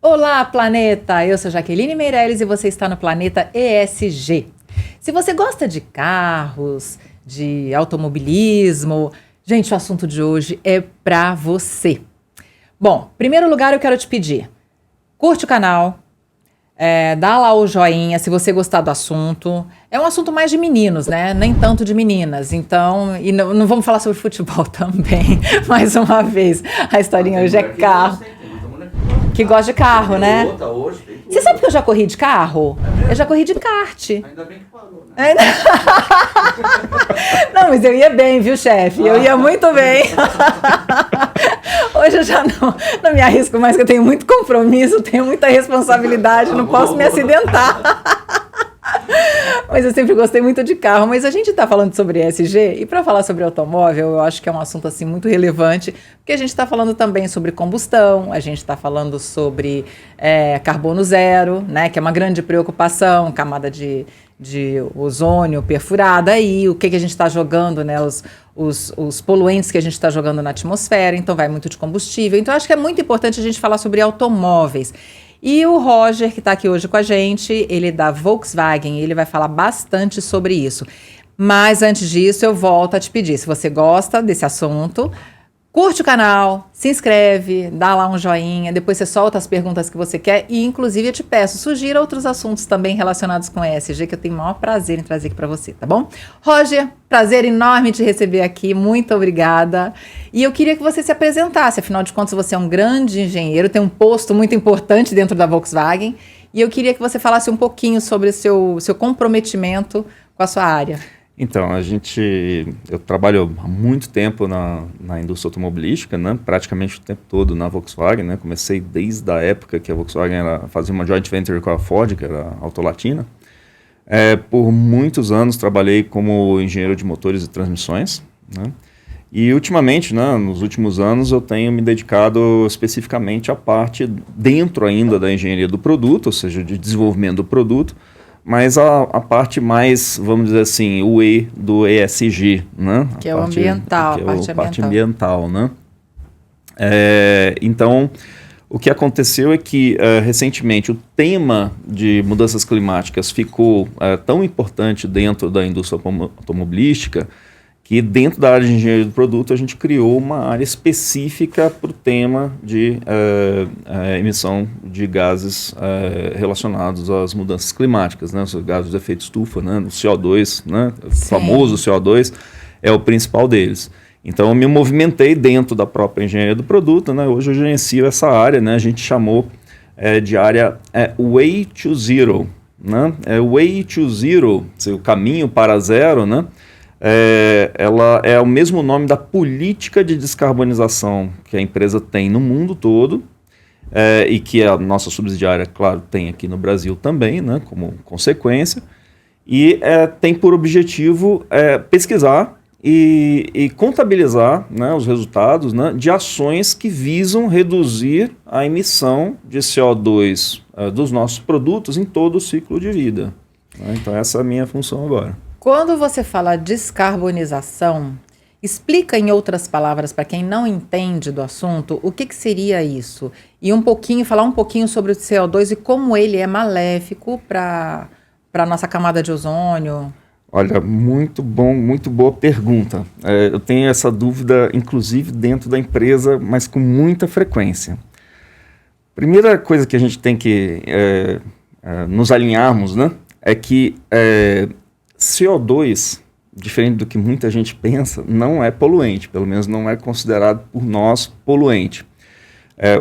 Olá, planeta! Eu sou Jaqueline Meirelles e você está no Planeta ESG. Se você gosta de carros, de automobilismo, gente, o assunto de hoje é para você. Bom, em primeiro lugar eu quero te pedir, curte o canal, dá lá o joinha se você gostar do assunto. É um assunto mais de meninos, né? Nem tanto de meninas. Então, e não vamos falar sobre futebol também. Mais uma vez, a historinha hoje é carro. Que gosta de carro, né? Você sabe que eu já corri de carro? Eu já corri de kart. Ainda bem que parou, né? Não, mas eu ia bem, viu, chefe? Eu ia muito bem. Hoje eu já não me arrisco mais, que eu tenho muito compromisso, tenho muita responsabilidade, não posso me acidentar. Mas eu sempre gostei muito de carro. Mas a gente está falando sobre ESG, e para falar sobre automóvel, eu acho que é um assunto assim muito relevante, porque a gente está falando também sobre combustão, a gente está falando sobre carbono zero, né, que é uma grande preocupação, camada de ozônio perfurada aí, o que a gente está jogando, né, os poluentes que a gente está jogando na atmosfera, então vai muito de combustível. Então acho que é muito importante a gente falar sobre automóveis. E o Roger, que está aqui hoje com a gente, ele é da Volkswagen, ele vai falar bastante sobre isso. Mas antes disso, eu volto a te pedir, se você gosta desse assunto, curte o canal, se inscreve, dá lá um joinha, depois você solta as perguntas que você quer e, inclusive, eu te peço, sugira outros assuntos também relacionados com ESG, que eu tenho o maior prazer em trazer aqui para você, tá bom? Roger, prazer enorme te receber aqui, muito obrigada. E eu queria que você se apresentasse, afinal de contas, você é um grande engenheiro, tem um posto muito importante dentro da Volkswagen, e eu queria que você falasse um pouquinho sobre o seu comprometimento com a sua área. Então, eu trabalho há muito tempo na indústria automobilística, né? Praticamente o tempo todo na Volkswagen, né? Comecei desde a época que a Volkswagen fazia uma joint venture com a Ford, que era a Autolatina. Por muitos anos trabalhei como engenheiro de motores e transmissões, né? E ultimamente, né, nos últimos anos, eu tenho me dedicado especificamente à parte dentro ainda da engenharia do produto, ou seja, de desenvolvimento do produto, mas a parte mais, vamos dizer assim, o E do ESG, né? Que é o ambiental, a parte ambiental, né? Então, o que aconteceu é que, recentemente, o tema de mudanças climáticas ficou tão importante dentro da indústria automobilística que dentro da área de engenharia do produto a gente criou uma área específica para o tema de emissão de gases relacionados às mudanças climáticas, né? Os gases de efeito estufa, né? O CO2, né? O famoso CO2 é o principal deles. Então eu me movimentei dentro da própria engenharia do produto, né? Hoje eu gerencio essa área, né? A gente chamou de área Way to Zero, né? Way to Zero, o caminho para zero, né? Ela é o mesmo nome da política de descarbonização que a empresa tem no mundo todo, e que a nossa subsidiária, claro, tem aqui no Brasil também, né, como consequência, e tem por objetivo pesquisar e contabilizar, né, os resultados, né, de ações que visam reduzir a emissão de CO2 dos nossos produtos em todo o ciclo de vida. Né? Então essa é a minha função agora. Quando você fala descarbonização, explica em outras palavras para quem não entende do assunto o que seria isso. E falar um pouquinho sobre o CO2 e como ele é maléfico para a nossa camada de ozônio. Olha, muito boa pergunta. Eu tenho essa dúvida, inclusive, dentro da empresa, mas com muita frequência. Primeira coisa que a gente tem que nos alinharmos, né, é que CO2, diferente do que muita gente pensa, não é poluente, pelo menos não é considerado por nós poluente.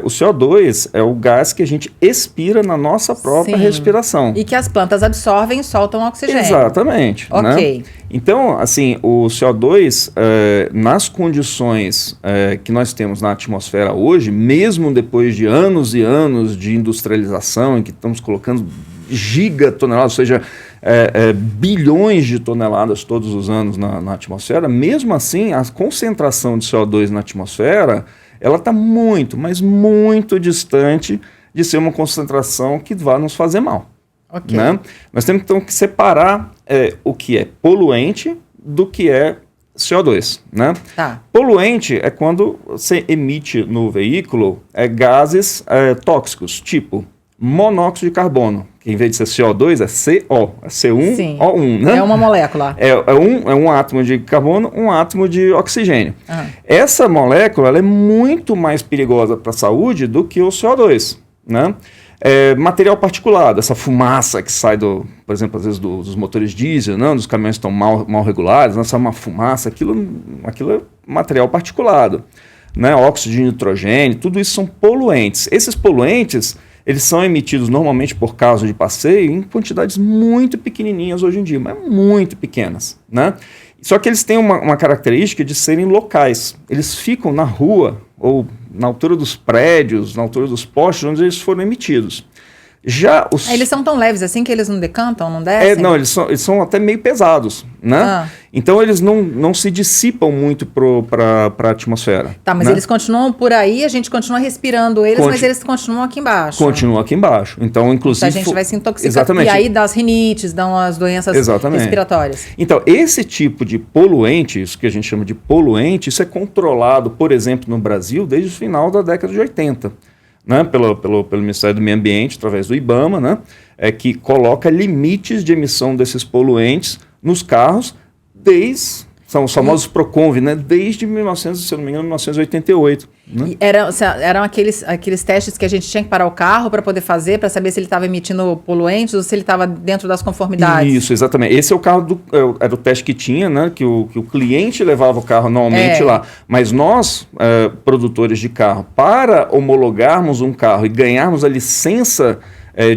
O CO2 é o gás que a gente expira na nossa própria respiração. E que as plantas absorvem e soltam oxigênio. Exatamente. Ok. Né? Então, assim, o CO2, nas condições que nós temos na atmosfera hoje, mesmo depois de anos e anos de industrialização, em que estamos colocando gigatoneladas, ou seja, bilhões de toneladas todos os anos na atmosfera, mesmo assim, a concentração de CO2 na atmosfera, ela está muito, mas muito distante de ser uma concentração que vá nos fazer mal. Okay. Né? Nós temos então que separar o que é poluente do que é CO2, né? Tá. Poluente é quando você emite no veículo gases tóxicos, tipo monóxido de carbono, que em vez de ser CO2 é CO, é C1O1, né? É uma molécula. É um átomo de carbono, um átomo de oxigênio. Essa molécula ela é muito mais perigosa para a saúde do que o CO2, né? Material particulado, essa fumaça que sai, por exemplo, às vezes dos motores diesel, não, dos caminhões que estão mal regulados, não, sai uma fumaça, aquilo é material particulado, né? Óxido de nitrogênio, tudo isso são poluentes. Esses poluentes, eles são emitidos normalmente por causa de passeio em quantidades muito pequenininhas hoje em dia, mas muito pequenas, né? Só que eles têm uma característica de serem locais. Eles ficam na rua ou na altura dos prédios, na altura dos postes onde eles foram emitidos. Já eles são tão leves assim que eles não decantam, não descem? Não, eles são até meio pesados, né? Então eles não se dissipam muito para a atmosfera. Tá, mas né? eles continuam por aí, a gente continua respirando eles, mas eles continuam aqui embaixo. Continuam aqui embaixo. Então, inclusive... Então a gente vai se intoxicar. Exatamente. E aí dá as rinites, dão as doenças respiratórias. Então, esse tipo de poluente, isso que a gente chama de poluente, isso é controlado, por exemplo, no Brasil, desde o final da década de 80. Né, pelo Ministério do Meio Ambiente, através do IBAMA, né, que coloca limites de emissão desses poluentes nos carros, são os famosos PROCONV, né, desde 1988. Né? Eram aqueles testes que a gente tinha que parar o carro para poder fazer, para saber se ele estava emitindo poluentes ou se ele estava dentro das conformidades. Isso, exatamente. Esse é o carro era o teste que tinha, né, que o cliente levava o carro normalmente lá. Mas nós, produtores de carro, para homologarmos um carro e ganharmos a licença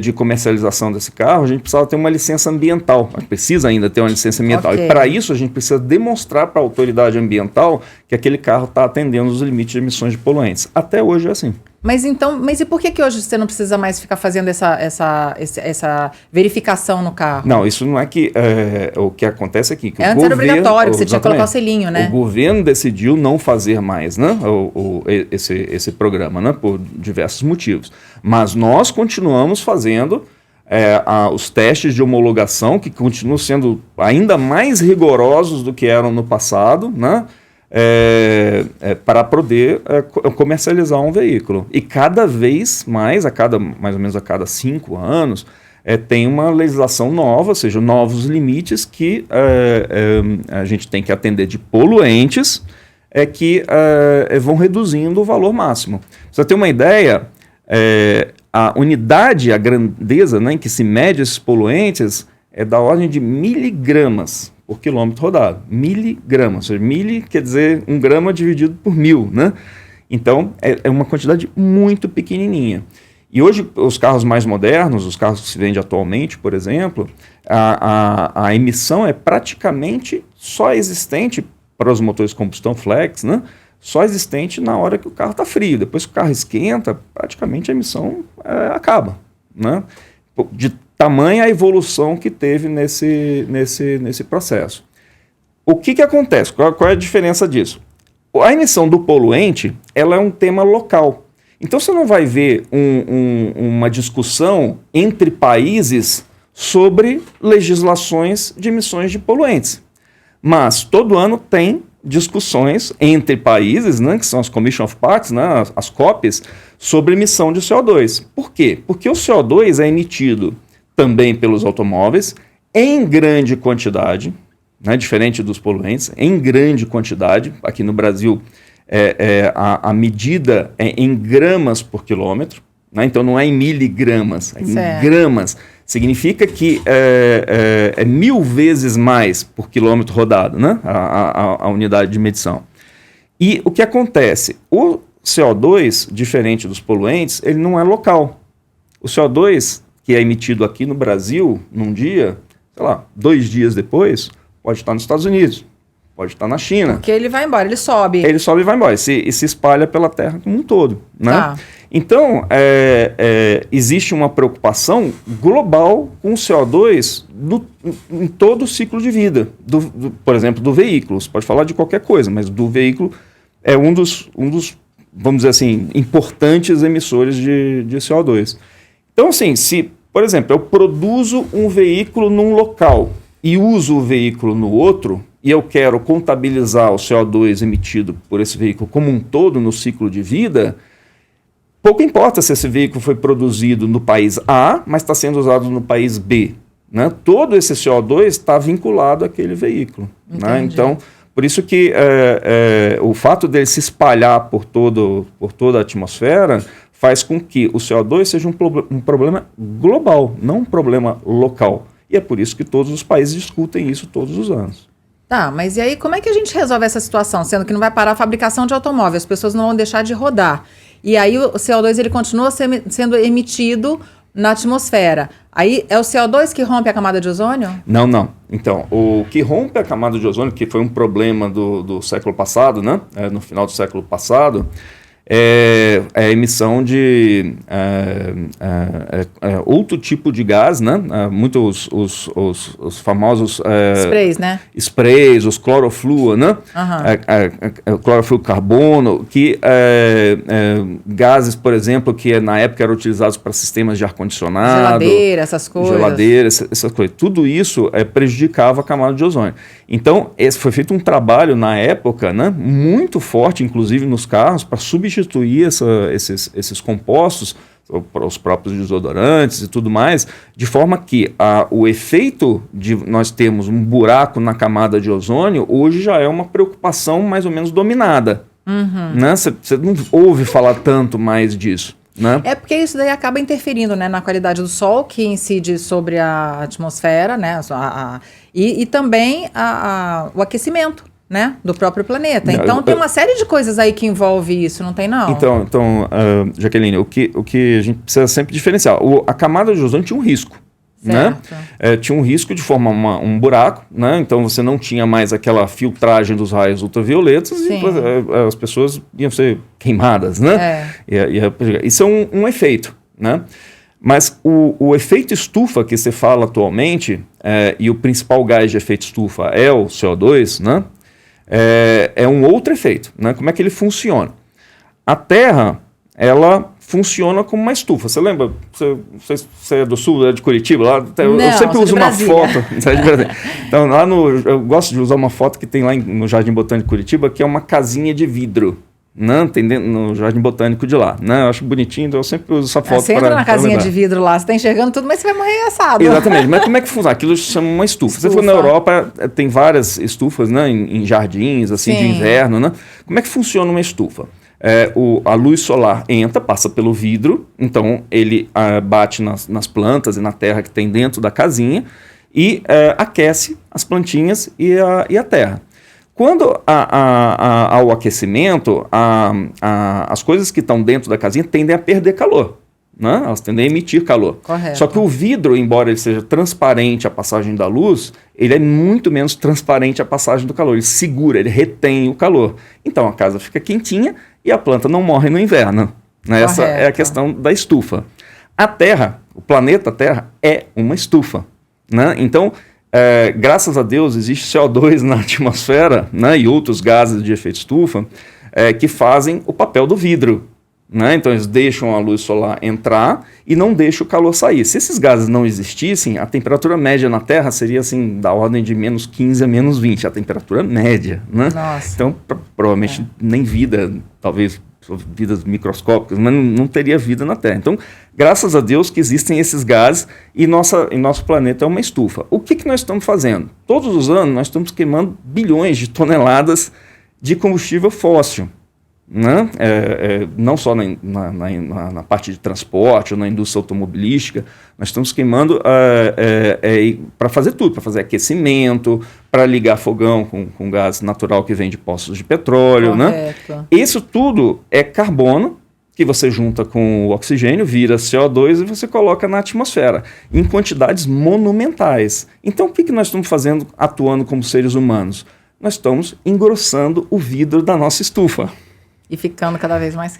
de comercialização desse carro, a gente precisava ter uma licença ambiental. A gente precisa ainda ter uma licença ambiental. Okay. E para isso a gente precisa demonstrar para a autoridade ambiental que aquele carro está atendendo os limites de emissões de poluentes. Até hoje é assim. Mas e por que hoje você não precisa mais ficar fazendo essa verificação no carro? Não, isso não é que... o que acontece aqui... Que antes era obrigatório, que você tinha que colocar o selinho, né? O governo decidiu não fazer mais, né, esse programa, né, por diversos motivos. Mas nós continuamos fazendo os testes de homologação, que continuam sendo ainda mais rigorosos do que eram no passado, né? Para poder comercializar um veículo. E cada vez mais, mais ou menos a cada 5 anos, tem uma legislação nova, ou seja, novos limites que a gente tem que atender de poluentes que vão reduzindo o valor máximo. Pra você ter uma ideia, a unidade, a grandeza, né, em que se mede esses poluentes é da ordem de miligramas por quilômetro rodado. Miligramas, ou seja, mili quer dizer 1 grama dividido por 1000, né? Então, é uma quantidade muito pequenininha. E hoje, os carros mais modernos, os carros que se vendem atualmente, por exemplo, a emissão é praticamente só existente para os motores de combustão flex, né? Só existente na hora que o carro está frio. Depois que o carro esquenta, praticamente a emissão acaba, né? De tamanha a evolução que teve nesse processo. O que acontece? Qual é a diferença disso? A emissão do poluente, ela é um tema local. Então você não vai ver uma discussão entre países sobre legislações de emissões de poluentes. Mas todo ano tem discussões entre países, né, que são as Commission of Parties, né, as COPs, sobre emissão de CO2. Por quê? Porque o CO2 é emitido também pelos automóveis, em grande quantidade, né, diferente dos poluentes, em grande quantidade. Aqui no Brasil, a medida é em gramas por quilômetro, né, então não é em miligramas, é em gramas. Significa que é 1000 vezes mais por quilômetro rodado, né, a unidade de medição. E o que acontece? O CO2, diferente dos poluentes, ele não é local. O CO2... que é emitido aqui no Brasil, num dia, sei lá, 2 dias depois, pode estar nos Estados Unidos, pode estar na China. Porque ele vai embora, ele sobe. Ele sobe e vai embora, e se espalha pela Terra como um todo, né? Tá. Então, existe uma preocupação global com o CO2 em todo o ciclo de vida, por exemplo, do veículo. Você pode falar de qualquer coisa, mas do veículo é um dos vamos dizer assim, importantes emissores de CO2. Então, assim, se, por exemplo, eu produzo um veículo num local e uso o veículo no outro, e eu quero contabilizar o CO2 emitido por esse veículo como um todo no ciclo de vida, pouco importa se esse veículo foi produzido no país A, mas está sendo usado no país B. Né? Todo esse CO2 está vinculado àquele veículo. Né? Então, por isso que o fato dele se espalhar por toda a atmosfera faz com que o CO2 seja um problema global, não um problema local. E é por isso que todos os países discutem isso todos os anos. Tá, mas e aí como é que a gente resolve essa situação? Sendo que não vai parar a fabricação de automóveis, as pessoas não vão deixar de rodar. E aí o CO2 ele continua sendo emitido na atmosfera. Aí é o CO2 que rompe a camada de ozônio? Não. Então, o que rompe a camada de ozônio, que foi um problema do século passado, né? No final do século passado, é a emissão de outro tipo de gás, né? Muitos os famosos sprays, né? Sprays, os clorofluor, né? Clorofluorcarbono, que gases, por exemplo, que na época eram utilizados para sistemas de ar-condicionado, geladeira, essas coisas. Essas coisas. Tudo isso prejudicava a camada de ozônio. Então, foi feito um trabalho na época, né? Muito forte, inclusive nos carros, para substituir esses compostos, os próprios desodorantes e tudo mais, de forma que o efeito de nós termos um buraco na camada de ozônio hoje já é uma preocupação mais ou menos dominada. Né? Você não ouve falar tanto mais disso. Né? É porque isso daí acaba interferindo, né, na qualidade do sol, que incide sobre a atmosfera, né, e também o aquecimento, né, do próprio planeta. Então tem uma série de coisas aí que envolve isso, não tem não? Então Jaqueline, o que a gente precisa sempre diferenciar, a camada de ozônio tinha um risco. Né? Tinha um risco de formar um buraco, né? Então você não tinha mais aquela filtragem dos raios ultravioletas. Sim. E as pessoas iam ser queimadas, né? Isso é um efeito, né? Mas o efeito estufa que você fala atualmente, e o principal gás de efeito estufa é o CO2, né? É um outro efeito, né? Como é que ele funciona? A Terra, ela funciona como uma estufa. Você lembra? Você é do sul, de Curitiba? Lá, eu sempre uso uma foto. Então, eu gosto de usar uma foto que tem lá no Jardim Botânico de Curitiba, que é uma casinha de vidro. Né? Tem no Jardim Botânico de lá. Né? Eu acho bonitinho, então eu sempre uso essa foto. Você entra na casinha de vidro lá, você está enxergando tudo, mas você vai morrer assado. Exatamente. Mas como é que funciona? Aquilo se chama uma estufa. Se você for na Europa, tem várias estufas, né? em jardins, assim, de inverno. Né? Como é que funciona uma estufa? A luz solar entra, passa pelo vidro, então ele bate nas plantas e na terra que tem dentro da casinha e aquece as plantinhas e a terra. Quando há o aquecimento, as coisas que estão dentro da casinha tendem a perder calor. Né? Elas tendem a emitir calor. Correto. Só que o vidro, embora ele seja transparente à passagem da luz, ele é muito menos transparente à passagem do calor. Ele segura, ele retém o calor. Então a casa fica quentinha e a planta não morre no inverno. Né? Essa é a questão da estufa. A Terra, o planeta Terra, é uma estufa. Né? Então, graças a Deus, existe CO2 na atmosfera, né? E outros gases de efeito estufa que fazem o papel do vidro. Né? Então eles deixam a luz solar entrar e não deixam o calor sair. Se esses gases não existissem, a temperatura média na Terra seria assim da ordem de menos 15 a menos 20, a temperatura média. Né? Então provavelmente nem vida, talvez vidas microscópicas, mas não teria vida na Terra. Então, graças a Deus que existem esses gases e nosso planeta é uma estufa. O que nós estamos fazendo? Todos os anos nós estamos queimando bilhões de toneladas de combustível fóssil. Né? Não só na parte de transporte ou na indústria automobilística, nós estamos queimando para fazer tudo, para fazer aquecimento, para ligar fogão com gás natural que vem de poços de petróleo. Né? Isso tudo é carbono que você junta com o oxigênio, vira CO2 e você coloca na atmosfera, em quantidades monumentais. Então o que nós estamos fazendo atuando como seres humanos? Nós estamos engrossando o vidro da nossa estufa. E ficando cada vez mais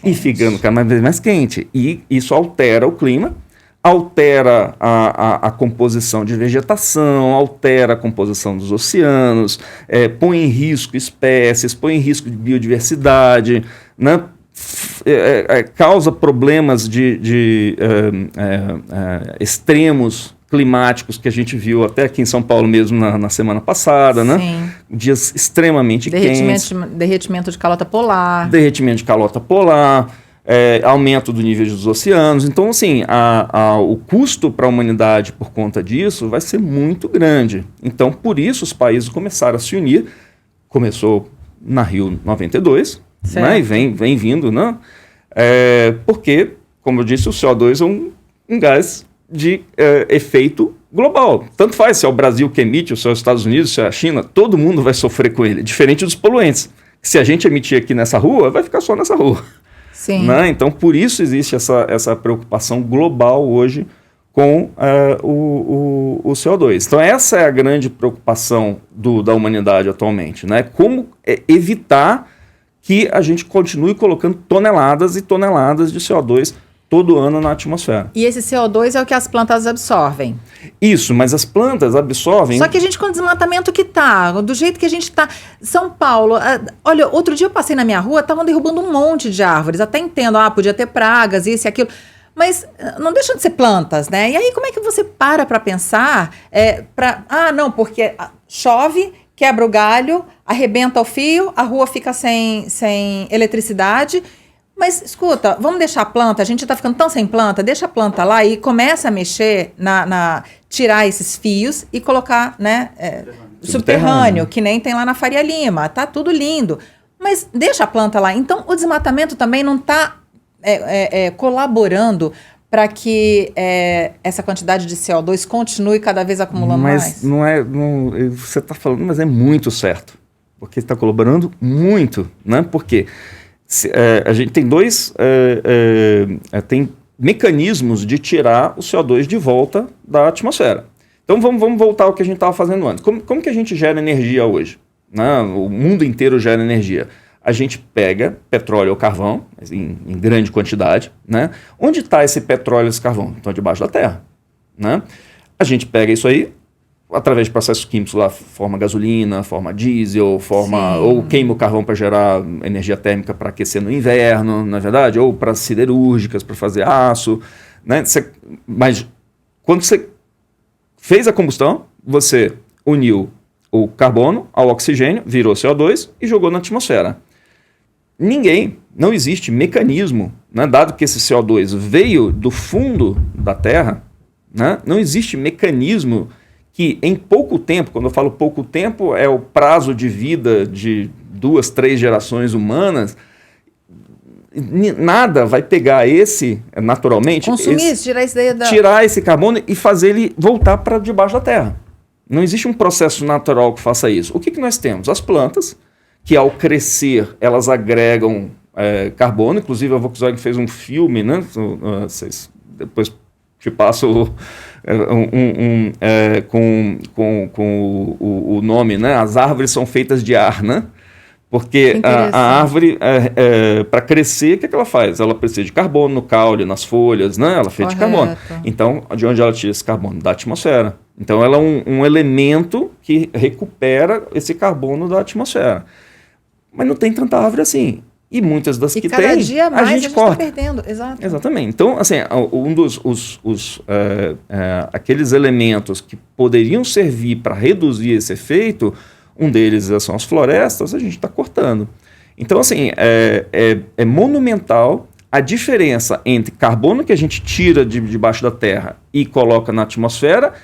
quente. E isso altera o clima, altera a composição de vegetação, altera a composição dos oceanos, põe em risco espécies, põe em risco de biodiversidade, né? Causa problemas de extremos climáticos que a gente viu até aqui em São Paulo mesmo na semana passada, né? Sim. Dias extremamente quentes. Derretimento de calota polar. Derretimento de calota polar, aumento do nível dos oceanos. Então, assim, o custo para a humanidade por conta disso vai ser muito grande. Então, por isso, os países começaram a se unir. Começou na Rio 92, né? E vem vindo, né? Porque, como eu disse, o CO2 é um gás de efeito global. Tanto faz se é o Brasil que emite, ou se é os Estados Unidos, se é a China, todo mundo vai sofrer com ele, diferente dos poluentes. Se a gente emitir aqui nessa rua, vai ficar só nessa rua. Sim. Né? Então, por isso existe essa preocupação global hoje com o CO2. Então, essa é a grande preocupação da humanidade atualmente, né? Como evitar que a gente continue colocando toneladas e toneladas de CO2 todo ano na atmosfera. E esse CO2 é o que as plantas absorvem. Isso, mas as plantas absorvem... Só que a gente, com o desmatamento que tá, do jeito que a gente tá... São Paulo, olha, outro dia eu passei na minha rua, estavam derrubando um monte de árvores. Até entendo, podia ter pragas, isso e aquilo. Mas não deixam de ser plantas, né? E aí, como é que você para pensar? Não, porque chove, quebra o galho, arrebenta o fio, a rua fica sem eletricidade... Mas, escuta, vamos deixar a planta, a gente tá ficando tão sem planta, deixa a planta lá e começa a mexer, tirar esses fios e colocar, né, subterrâneo, que nem tem lá na Faria Lima, tá tudo lindo. Mas deixa a planta lá. Então, o desmatamento também não tá colaborando para que essa quantidade de CO2 continue cada vez acumulando mais? Você está falando, mas é muito certo. Porque está colaborando muito, né? Porque... a gente tem tem mecanismos de tirar o CO2 de volta da atmosfera. Então vamos voltar ao que a gente estava fazendo antes. Como que a gente gera energia hoje? Né? O mundo inteiro gera energia. A gente pega petróleo ou carvão, em grande quantidade. Né? Onde está esse petróleo e esse carvão? Estão debaixo da terra. Né? A gente pega isso aí, através de processos químicos lá, forma gasolina, forma diesel, ou queima o carvão para gerar energia térmica para aquecer no inverno, na verdade, ou para siderúrgicas, para fazer aço, né? Mas quando você fez a combustão, você uniu o carbono ao oxigênio, virou CO2 e jogou na atmosfera. Não existe mecanismo, né, dado que esse CO2 veio do fundo da Terra, né, não existe mecanismo que em pouco tempo, quando eu falo pouco tempo, é o prazo de vida de 2, 3 gerações humanas, nada vai pegar naturalmente... Consumir, tirar esse carbono e fazer ele voltar para debaixo da terra. Não existe um processo natural que faça isso. O que nós temos? As plantas, que ao crescer, elas agregam carbono. Inclusive, a Volkswagen fez um filme, né? Depois te passo... com o nome, né? As árvores são feitas de ar, né? Porque a árvore, para crescer, o que ela faz? Ela precisa de carbono no caule, nas folhas, né? Ela é feita de carbono. Então, de onde ela tira esse carbono? Da atmosfera. Então, ela é um elemento que recupera esse carbono da atmosfera. Mas não tem tanta árvore assim. E muitas das que tem, dia mais a gente está perdendo. Exato. Exatamente. Então, assim, aqueles elementos que poderiam servir para reduzir esse efeito, um deles são as florestas, a gente está cortando. Então, assim, é monumental a diferença entre carbono que a gente tira debaixo da terra e coloca na atmosfera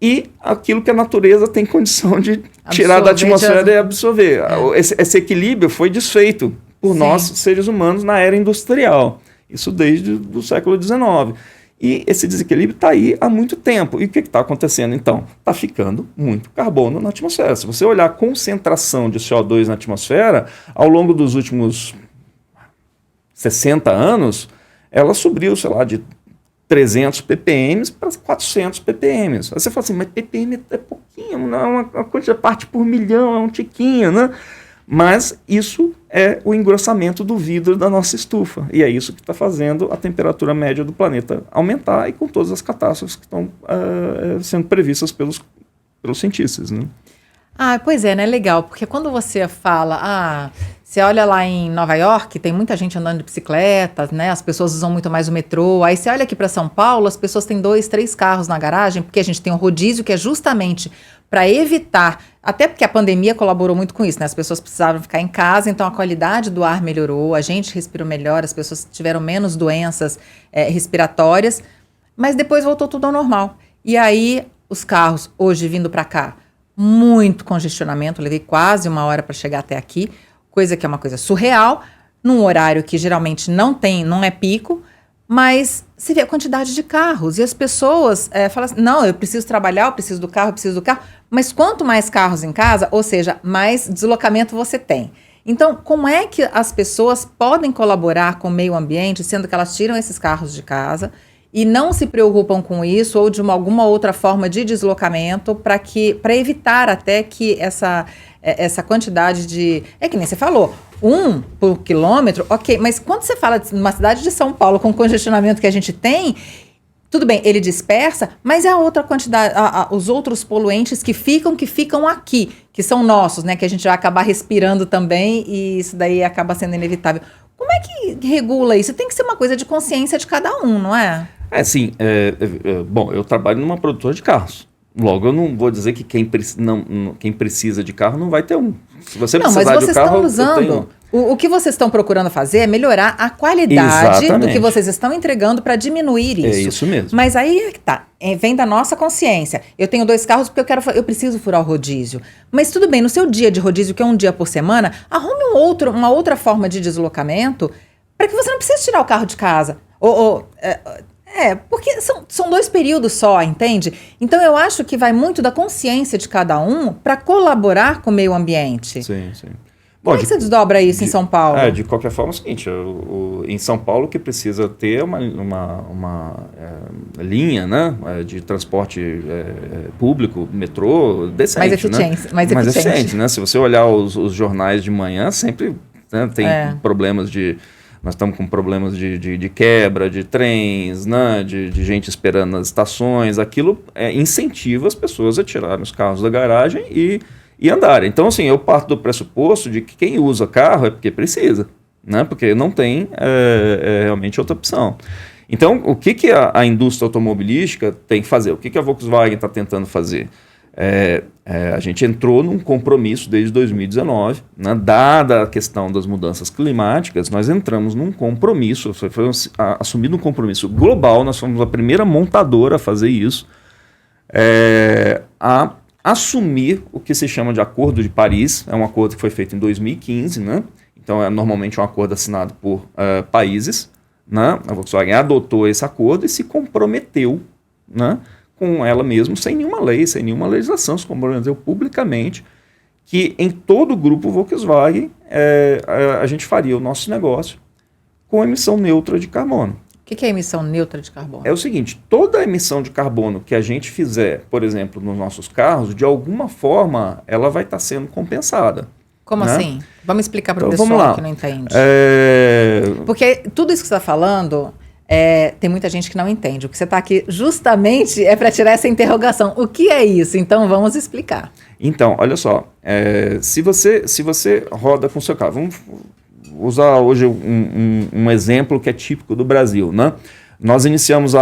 e aquilo que a natureza tem condição de tirar da atmosfera e absorver. Esse equilíbrio foi desfeito por nós, seres humanos, na era industrial. Isso desde o século XIX. E esse desequilíbrio está aí há muito tempo. E o que está acontecendo, então? Está ficando muito carbono na atmosfera. Se você olhar a concentração de CO2 na atmosfera, ao longo dos últimos 60 anos, ela subiu, sei lá, de 300 ppm para 400 ppm. Aí você fala assim, mas ppm é pouquinho, não é uma quantidade de parte por milhão, é um tiquinho, né? Mas isso é o engrossamento do vidro da nossa estufa. E é isso que está fazendo a temperatura média do planeta aumentar e com todas as catástrofes que estão sendo previstas pelos cientistas, né? Pois é, né? Legal. Porque quando você fala, Você olha lá em Nova York, tem muita gente andando de bicicleta, né? As pessoas usam muito mais o metrô. Aí você olha aqui para São Paulo, as pessoas têm 2, 3 carros na garagem, porque a gente tem um rodízio que é justamente para evitar, até porque a pandemia colaborou muito com isso, né? As pessoas precisavam ficar em casa, então a qualidade do ar melhorou, a gente respirou melhor, as pessoas tiveram menos doenças respiratórias, mas depois voltou tudo ao normal. E aí, os carros, hoje vindo para cá, muito congestionamento, levei quase 1 hora para chegar até aqui, coisa que é uma coisa surreal, num horário que geralmente não é pico, mas você vê a quantidade de carros e as pessoas falam assim, não, eu preciso trabalhar, eu preciso do carro, mas quanto mais carros em casa, ou seja, mais deslocamento você tem. Então, como é que as pessoas podem colaborar com o meio ambiente, sendo que elas tiram esses carros de casa e não se preocupam com isso ou de alguma outra forma de deslocamento para evitar até que essa quantidade de... É que nem você falou, 1 por quilômetro, ok, mas quando você fala de uma cidade de São Paulo com o congestionamento que a gente tem, tudo bem, ele dispersa, mas é a outra quantidade, os outros poluentes que ficam aqui, que são nossos, né, que a gente vai acabar respirando também e isso daí acaba sendo inevitável. Como é que regula isso? Tem que ser uma coisa de consciência de cada um, não é? Sim. Bom, eu trabalho numa produtora de carros. Logo, eu não vou dizer que quem precisa de carro não vai ter um. Se você precisar de um carro, eu tenho. O que vocês estão procurando fazer é melhorar a qualidade do que vocês estão entregando para diminuir isso. É isso mesmo. Mas aí é que tá, vem da nossa consciência. Eu tenho 2 carros porque eu preciso furar o rodízio. Mas tudo bem, no seu dia de rodízio, que é um dia por semana, arrume uma outra forma de deslocamento para que você não precise tirar o carro de casa. Porque são 2 períodos só, entende? Então eu acho que vai muito da consciência de cada um para colaborar com o meio ambiente. Sim, sim. Como é que você desdobra isso em São Paulo? De qualquer forma é o seguinte, em São Paulo que precisa ter uma linha, né, de transporte público, metrô, decente, mais eficiente, né? Se você olhar os jornais de manhã, sempre, né, tem problemas nós estamos com problemas de quebra de trens, né, de gente esperando nas estações. Aquilo incentiva as pessoas a tirarem os carros da garagem e andarem. Então, assim, eu parto do pressuposto de que quem usa carro é porque precisa, né, porque não tem realmente outra opção. Então, o que a indústria automobilística tem que fazer? O que a Volkswagen está tentando fazer? A gente entrou num compromisso desde 2019, né, dada a questão das mudanças climáticas, nós entramos num compromisso, foi assumido um compromisso global, nós fomos a primeira montadora a fazer isso, a assumir o que se chama de Acordo de Paris, é um acordo que foi feito em 2015, né, então é normalmente um acordo assinado por países, né, a Volkswagen adotou esse acordo e se comprometeu, né, com ela mesma, sem nenhuma lei, sem nenhuma legislação, se comprometeu publicamente que em todo o grupo Volkswagen a gente faria o nosso negócio com emissão neutra de carbono. O que é emissão neutra de carbono? É o seguinte, toda a emissão de carbono que a gente fizer, por exemplo, nos nossos carros, de alguma forma ela vai estar sendo compensada. Como né? assim? Vamos explicar para o pessoal que não entende. Porque tudo isso que você está falando... tem muita gente que não entende. O que você está aqui justamente é para tirar essa interrogação. O que é isso? Então, vamos explicar. Então, olha só. Se você roda com o seu carro... Vamos usar hoje um exemplo que é típico do Brasil, né? Nós iniciamos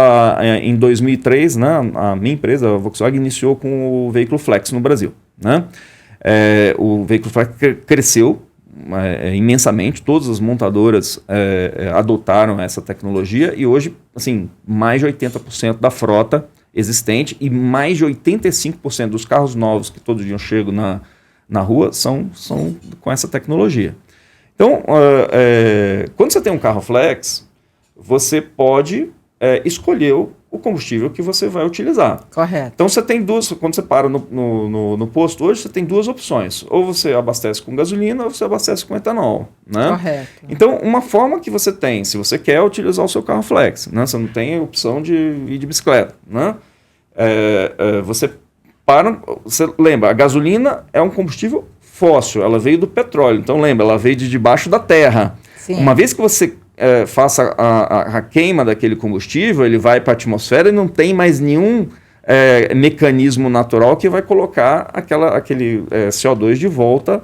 em 2003, né? A minha empresa, a Volkswagen, iniciou com o veículo Flex no Brasil, né? O veículo Flex cresceu imensamente, todas as montadoras adotaram essa tecnologia e hoje, assim, mais de 80% da frota existente e mais de 85% dos carros novos que todo dia chegam na rua são com essa tecnologia. Então, quando você tem um carro flex, você pode escolher o combustível que você vai utilizar. Correto. Então você tem quando você para no posto hoje, você tem 2 opções. Ou você abastece com gasolina ou você abastece com etanol. Né? Correto. Então, uma forma que você tem, se você quer utilizar o seu carro flex, né? Você não tem a opção de ir de bicicleta. Né? Você lembra, a gasolina é um combustível fóssil, ela veio do petróleo. Então lembra, ela veio de debaixo da terra. Sim. Uma vez que você faça a queima daquele combustível, ele vai para a atmosfera e não tem mais nenhum mecanismo natural que vai colocar aquele CO2 de volta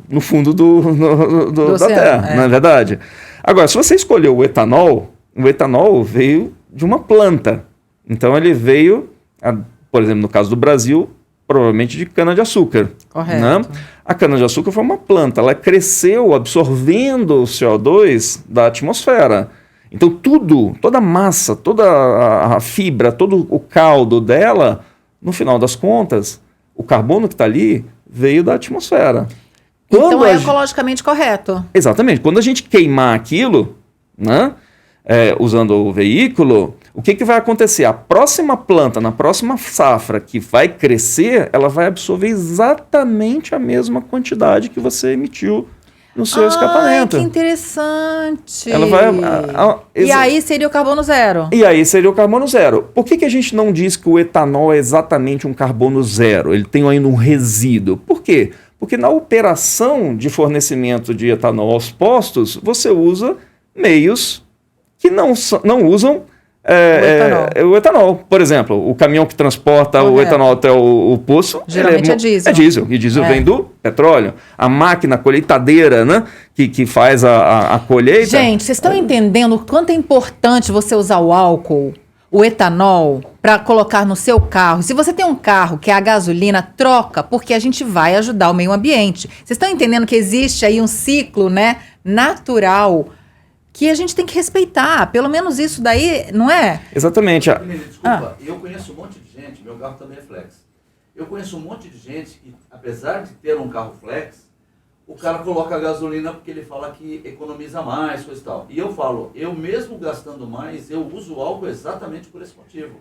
no fundo da oceano, Terra, não é verdade? Agora, se você escolheu o etanol veio de uma planta. Então, ele veio, por exemplo, no caso do Brasil, provavelmente de cana-de-açúcar. Correto. Né? A cana-de-açúcar foi uma planta, ela cresceu absorvendo o CO2 da atmosfera. Então, toda a massa, toda a fibra, todo o caldo dela, no final das contas, o carbono que está ali veio da atmosfera. Então é ecologicamente correto. Exatamente. Quando a gente queimar aquilo, né, usando o veículo, o que vai acontecer? A próxima planta, na próxima safra que vai crescer, ela vai absorver exatamente a mesma quantidade que você emitiu no seu escapamento. Que interessante. Ela vai, e aí seria o carbono zero. E aí seria o carbono zero. Por que a gente não diz que o etanol é exatamente um carbono zero? Ele tem ainda um resíduo. Por quê? Porque na operação de fornecimento de etanol aos postos, você usa meios que não usam o etanol. Por exemplo, o caminhão que transporta o etanol até o poço, geralmente é diesel. É diesel. E diesel vem do petróleo. A máquina colheitadeira, né, que faz a colheita... Gente, vocês estão entendendo o quanto é importante você usar o álcool, o etanol, para colocar no seu carro? Se você tem um carro que é a gasolina, troca, porque a gente vai ajudar o meio ambiente. Vocês estão entendendo que existe aí um ciclo, né, natural, que a gente tem que respeitar. Pelo menos isso daí, não é? Exatamente. Desculpa, eu conheço um monte de gente, meu carro também é flex. Eu conheço um monte de gente que, apesar de ter um carro flex, o cara coloca a gasolina porque ele fala que economiza mais, coisa e tal. E eu falo, eu mesmo gastando mais, eu uso o álcool exatamente por esse motivo.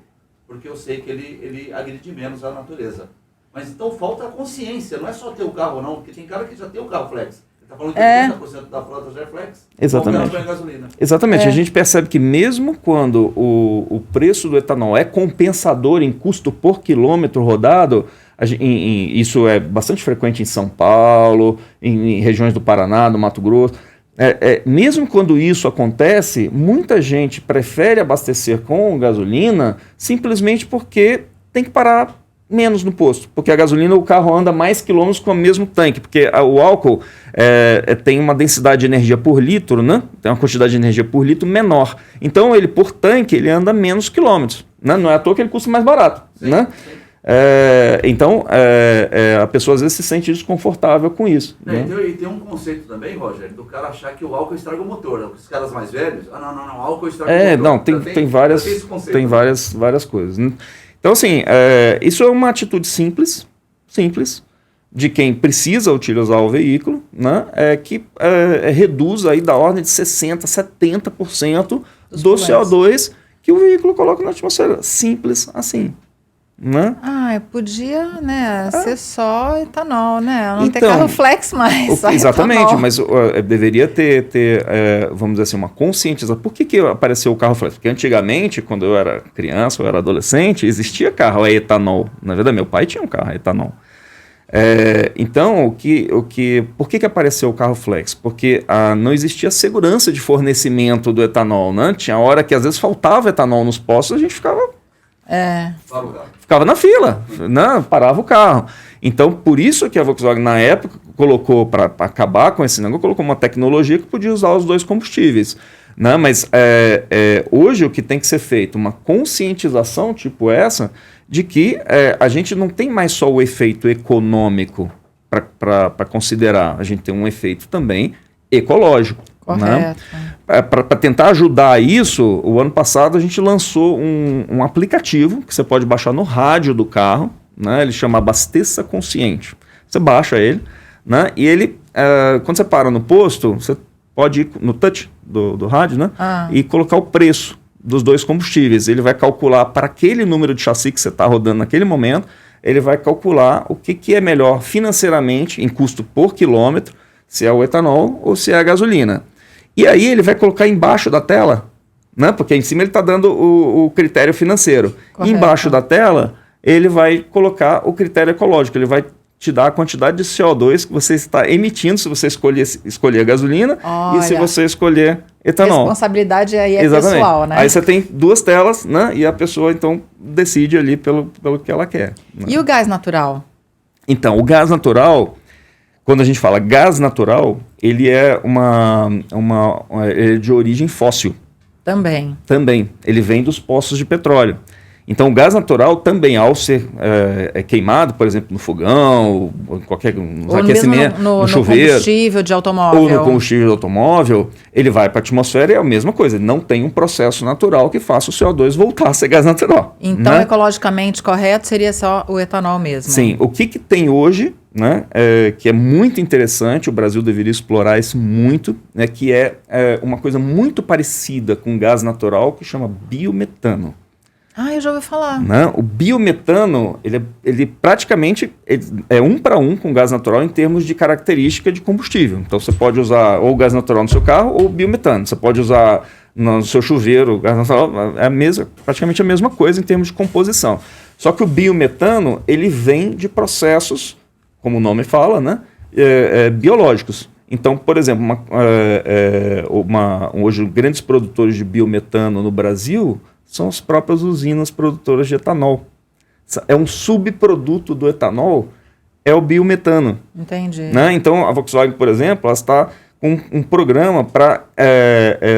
Porque eu sei que ele agride menos a natureza. Mas então falta a consciência, não é só ter o carro não, porque tem cara que já tem o carro flex. Está falando que 80% da frota já é flex. Exatamente. Gasolina. Exatamente. A gente percebe que mesmo quando o preço do etanol é compensador em custo por quilômetro rodado, isso é bastante frequente em São Paulo, em regiões do Paraná, do Mato Grosso. Mesmo quando isso acontece, muita gente prefere abastecer com gasolina simplesmente porque tem que parar menos no posto, porque a gasolina, o carro anda mais quilômetros com o mesmo tanque, porque o álcool tem uma densidade de energia por litro, né? Tem uma quantidade de energia por litro menor. Então, ele por tanque, ele anda menos quilômetros. Né? Não é à toa que ele custa mais barato. Sim, né? Sim. Então, a pessoa às vezes se sente desconfortável com isso. Né? E tem um conceito também, Rogério, do cara achar que o álcool estraga o motor. Né? Os caras mais velhos, não, álcool estraga o motor. Não, tem várias coisas. Né? Então, assim, isso é uma atitude simples, de quem precisa utilizar o veículo, né, que reduz aí da ordem de 60%, 70% do CO2 que o veículo coloca na atmosfera. Simples assim. Né? Podia, né, ser só etanol, né? Não ter carro flex mais. Exatamente, etanol. Mas deveria ter vamos dizer assim, uma conscientização. Por que apareceu o carro flex? Porque antigamente, quando eu era criança, eu era adolescente, existia carro a etanol. Na verdade, meu pai tinha um carro a etanol. Então, por que apareceu o carro flex? Porque não existia segurança de fornecimento do etanol. Né? Tinha hora que às vezes faltava etanol nos postos, a gente ficava na fila, né? Parava o carro. Então, por isso que a Volkswagen, na época, colocou, para acabar com esse negócio, colocou uma tecnologia que podia usar os dois combustíveis. Né? Mas hoje o que tem que ser feito? Uma conscientização tipo essa, de que a gente não tem mais só o efeito econômico para considerar, a gente tem um efeito também ecológico. Correto. Né? Para tentar ajudar isso, o ano passado a gente lançou um aplicativo que você pode baixar no rádio do carro, né? Ele chama Abasteça Consciente. Você baixa ele, né? E ele, quando você para no posto, você pode ir no touch do rádio, né? E colocar o preço dos dois combustíveis. Ele vai calcular para aquele número de chassi que você está rodando naquele momento, ele vai calcular o que é melhor financeiramente, em custo por quilômetro, se é o etanol ou se é a gasolina. E aí ele vai colocar embaixo da tela, né? Porque em cima ele está dando o critério financeiro. Correto. Embaixo da tela, ele vai colocar o critério ecológico. Ele vai te dar a quantidade de CO2 que você está emitindo se você escolher a gasolina. Olha, e se você escolher etanol. A responsabilidade aí é Exatamente. pessoal, né? Aí você tem duas telas, né? E a pessoa, então, decide ali pelo que ela quer. Né? E o gás natural? Então, o gás natural... Quando a gente fala gás natural, ele é ele é de origem fóssil. Também. Também. Ele vem dos poços de petróleo. Então, o gás natural também, ao ser queimado, por exemplo, no fogão, ou em qualquer aquecimento, no chuveiro, no combustível de automóvel. ou no combustível de automóvel, ele vai para a atmosfera e é a mesma coisa. Ele não tem um processo natural que faça o CO2 voltar a ser gás natural. Então, né? ecologicamente correto seria só o etanol mesmo. Sim. O que tem hoje, né, que é muito interessante, o Brasil deveria explorar isso muito, né, que é uma coisa muito parecida com gás natural que chama biometano. Eu já ouvi falar. Né? O biometano, ele praticamente é 1 para 1 com gás natural em termos de característica de combustível. Então você pode usar ou gás natural no seu carro ou biometano. Você pode usar no seu chuveiro, gás natural, praticamente a mesma coisa em termos de composição. Só que o biometano, ele vem de processos, como o nome fala, né? Biológicos. Então, por exemplo, hoje grandes produtores de biometano no Brasil são as próprias usinas produtoras de etanol. É um subproduto do etanol, é o biometano. Entendi. Né? Então, a Volkswagen, por exemplo, ela está com um programa para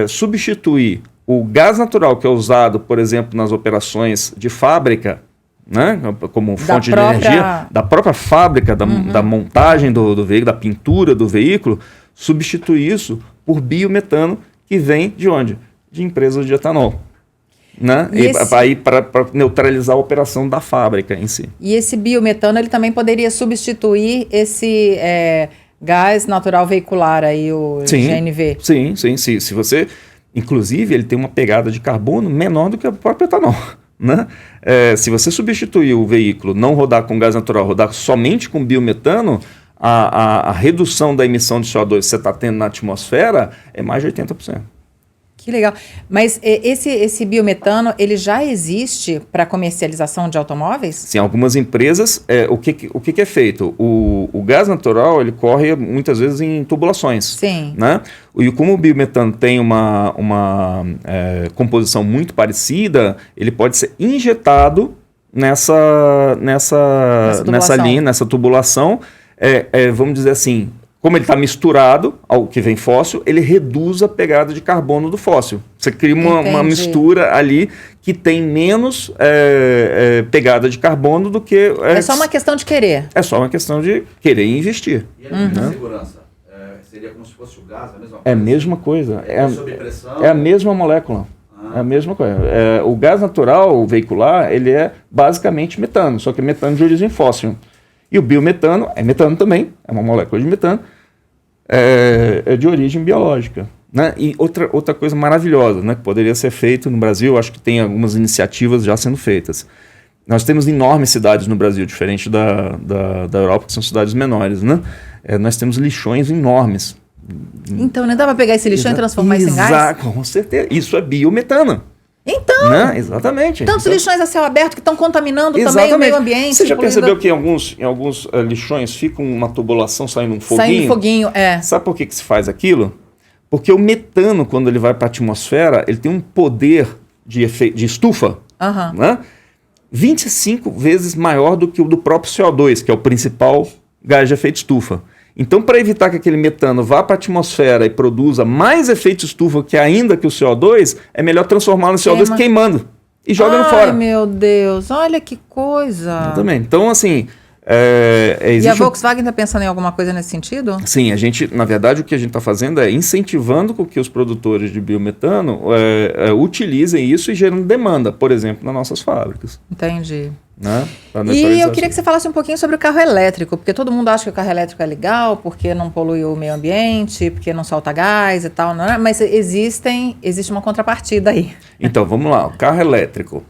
substituir o gás natural que é usado, por exemplo, nas operações de fábrica, né? Como fonte de energia, da própria fábrica, da montagem do veículo, da pintura do veículo, substituir isso por biometano que vem de onde? De empresas de etanol. Né? Para neutralizar a operação da fábrica em si. E esse biometano ele também poderia substituir esse gás natural veicular aí, o GNV? Sim. Se você, inclusive, ele tem uma pegada de carbono menor do que o próprio etanol. Né? Se você substituir o veículo, não rodar com gás natural, rodar somente com biometano, a redução da emissão de CO2 que você está tendo na atmosfera é mais de 80%. Que legal. Mas esse biometano, ele já existe para comercialização de automóveis? Sim, algumas empresas, o que é feito? O gás natural, ele corre muitas vezes em tubulações. Sim. Né? E como o biometano tem uma composição muito parecida, ele pode ser injetado nessa linha, nessa tubulação, vamos dizer assim, como ele está misturado ao que vem fóssil, ele reduz a pegada de carbono do fóssil. Você cria uma mistura ali que tem menos pegada de carbono do que... É só uma questão de querer. É só uma questão de querer investir. E a de segurança? Seria como se fosse o gás, a mesma coisa? É a mesma coisa. Sob pressão? É a mesma molécula. É a mesma coisa. O gás natural veicular, ele é basicamente metano, só que é metano de origem fóssil. E o biometano é metano também, é uma molécula de metano, é de origem biológica. Né? E outra coisa maravilhosa, né, que poderia ser feito no Brasil, acho que tem algumas iniciativas já sendo feitas. Nós temos enormes cidades no Brasil, diferente da Europa, que são cidades menores. Né? Nós temos lixões enormes. Então, não dá para pegar esse lixão e transformar isso em gás? Com certeza. Isso é biometano. Então, né? Exatamente. Tantos lixões a céu aberto que estão contaminando também o meio ambiente. Você já percebeu que em alguns lixões fica uma tubulação saindo um foguinho? Saindo foguinho, Sabe por que se faz aquilo? Porque o metano, quando ele vai para a atmosfera, ele tem um poder de estufa, né? 25 vezes maior do que o do próprio CO2, que é o principal gás de efeito estufa. Então, para evitar que aquele metano vá para a atmosfera e produza mais efeito estufa que ainda que o CO2, é melhor transformá-lo em CO2 queimando e jogando fora. Ai, meu Deus, olha que coisa. Também. Então, assim... E a Volkswagen está pensando em alguma coisa nesse sentido? Sim, na verdade, o que a gente está fazendo é incentivando com que os produtores de biometano utilizem isso e gerando demanda, por exemplo, nas nossas fábricas. Entendi. Né? E eu queria que você falasse um pouquinho sobre o carro elétrico, porque todo mundo acha que o carro elétrico é legal, porque não polui o meio ambiente, porque não solta gás e tal, não é? Mas existe uma contrapartida aí. Então, vamos lá, o carro elétrico.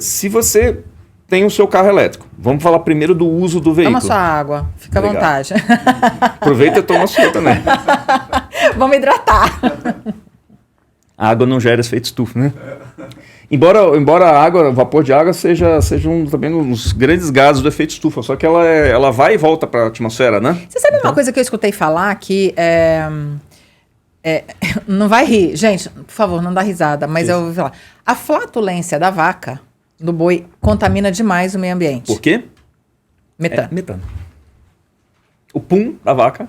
Se você tem o seu carro elétrico, vamos falar primeiro do uso do veículo. Toma sua água, fica à vontade. Aproveita e toma a sua também. Vamos hidratar. A água não gera efeito estufa, né? Embora a água, o vapor de água seja também um dos grandes gases do efeito estufa, só que ela vai e volta para a atmosfera, né? Você sabe uma coisa que eu escutei falar que não vai rir, gente, por favor, não dá risada, mas eu ouvi falar. A flatulência da vaca, do boi, contamina demais o meio ambiente. Por quê? Metano. Metano. O pum da vaca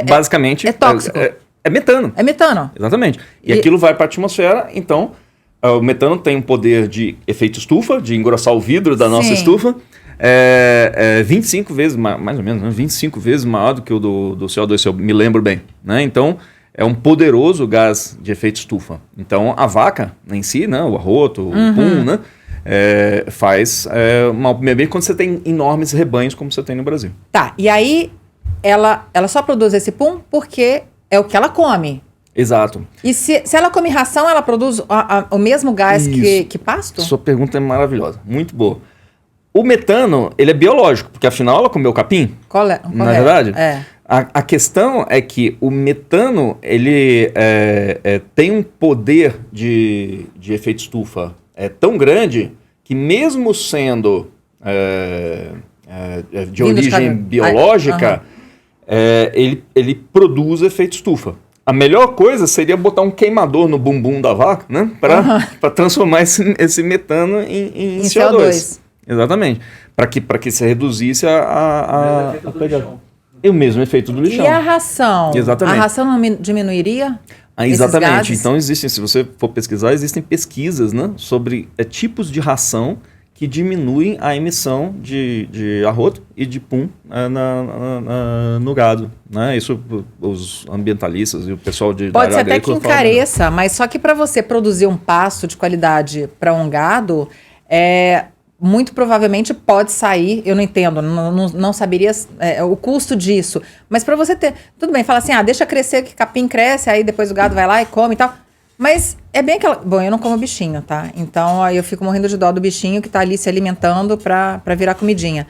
basicamente... É tóxico. É metano. É metano. Exatamente. E aquilo vai para a atmosfera, então o metano tem um poder de efeito estufa, de engrossar o vidro da nossa estufa, 25 vezes, mais ou menos, né? 25 vezes maior do que o do CO2, se eu me lembro bem. Né? Então, é um poderoso gás de efeito estufa. Então, a vaca em si, né? O arroto, o pum, né? Faz bem quando você tem enormes rebanhos como você tem no Brasil. Tá, e aí ela só produz esse pum porque é o que ela come. Exato. E se ela come ração, ela produz o mesmo gás que pasto? Sua pergunta é maravilhosa, muito boa. O metano, ele é biológico, porque afinal ela comeu capim. Não é verdade? A questão é que o metano, ele tem um poder de efeito estufa tão grande que mesmo sendo de origem biológica, ele produz efeito estufa. A melhor coisa seria botar um queimador no bumbum da vaca, né? Para transformar esse metano em CO2. Exatamente. Para que se reduzisse a pegada. É o mesmo efeito do lixão. E a ração? Exatamente. A ração não diminuiria? Exatamente. Então existem, se você for pesquisar, existem pesquisas, né, sobre tipos de ração que diminuem a emissão de arroto e de pum no gado. Né? Isso os ambientalistas e o pessoal da Pode área ser até que encareça, mas só que para você produzir um pasto de qualidade para um gado, muito provavelmente pode sair, eu não entendo, não saberia o custo disso, mas para você ter, tudo bem, fala assim, deixa crescer que capim cresce, aí depois o gado vai lá e come e tal, mas é bem aquela, bom, eu não como bichinho, tá? Então aí eu fico morrendo de dó do bichinho que tá ali se alimentando para virar comidinha.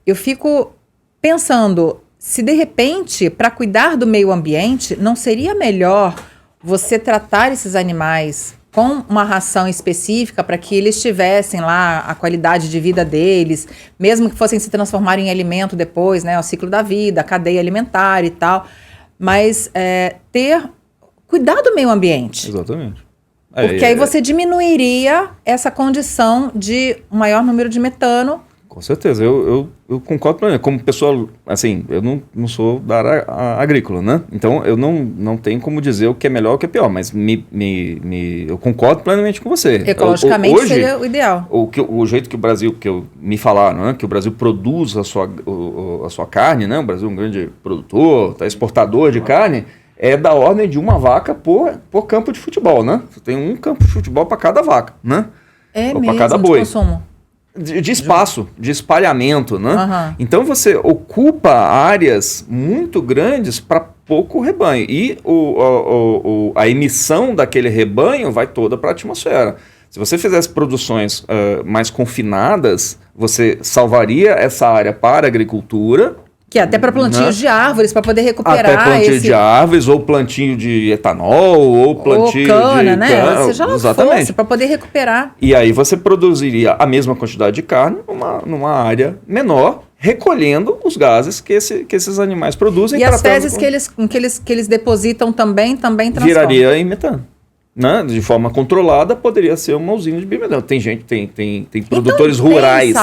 Eu fico pensando, se de repente, para cuidar do meio ambiente, não seria melhor você tratar esses animais com uma ração específica para que eles tivessem lá a qualidade de vida deles, mesmo que fossem se transformar em alimento depois, né, o ciclo da vida, a cadeia alimentar e tal, mas cuidar do meio ambiente. Exatamente. Porque aí você diminuiria essa condição de um maior número de metano. Com certeza, eu concordo plenamente. Como pessoa, assim, eu não sou da área agrícola, né? Então eu não tenho como dizer o que é melhor ou o que é pior, mas eu concordo plenamente com você. Ecologicamente hoje, seria o ideal. O jeito que o Brasil, me falaram, né? Que o Brasil produz a sua carne, né? O Brasil é um grande produtor, exportador de carne, é da ordem de uma vaca por campo de futebol, né? Você tem um campo de futebol para cada vaca, né? Ou para cada boi. De consumo. De espaço, de espalhamento, né? Então você ocupa áreas muito grandes para pouco rebanho. E a emissão daquele rebanho vai toda para a atmosfera. Se você fizesse produções mais confinadas, você salvaria essa área para a agricultura. Que é até para plantios de árvores, para poder recuperar. Até plantio de árvores, ou plantio de etanol, ou plantio cana, de né? Seja lá exatamente. Para poder recuperar. E aí você produziria a mesma quantidade de carne numa área menor, recolhendo os gases que esses animais produzem. E as fezes que eles depositam também transformam. Viraria em metano. Né? De forma controlada, poderia ser uma usina de biometano. Tem gente, tem produtores rurais.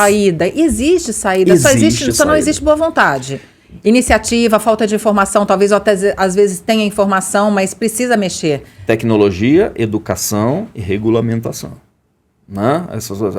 Existe saída, só não existe boa vontade. Iniciativa, falta de informação, talvez até às vezes tenha informação, mas precisa mexer. Tecnologia, educação e regulamentação. Né?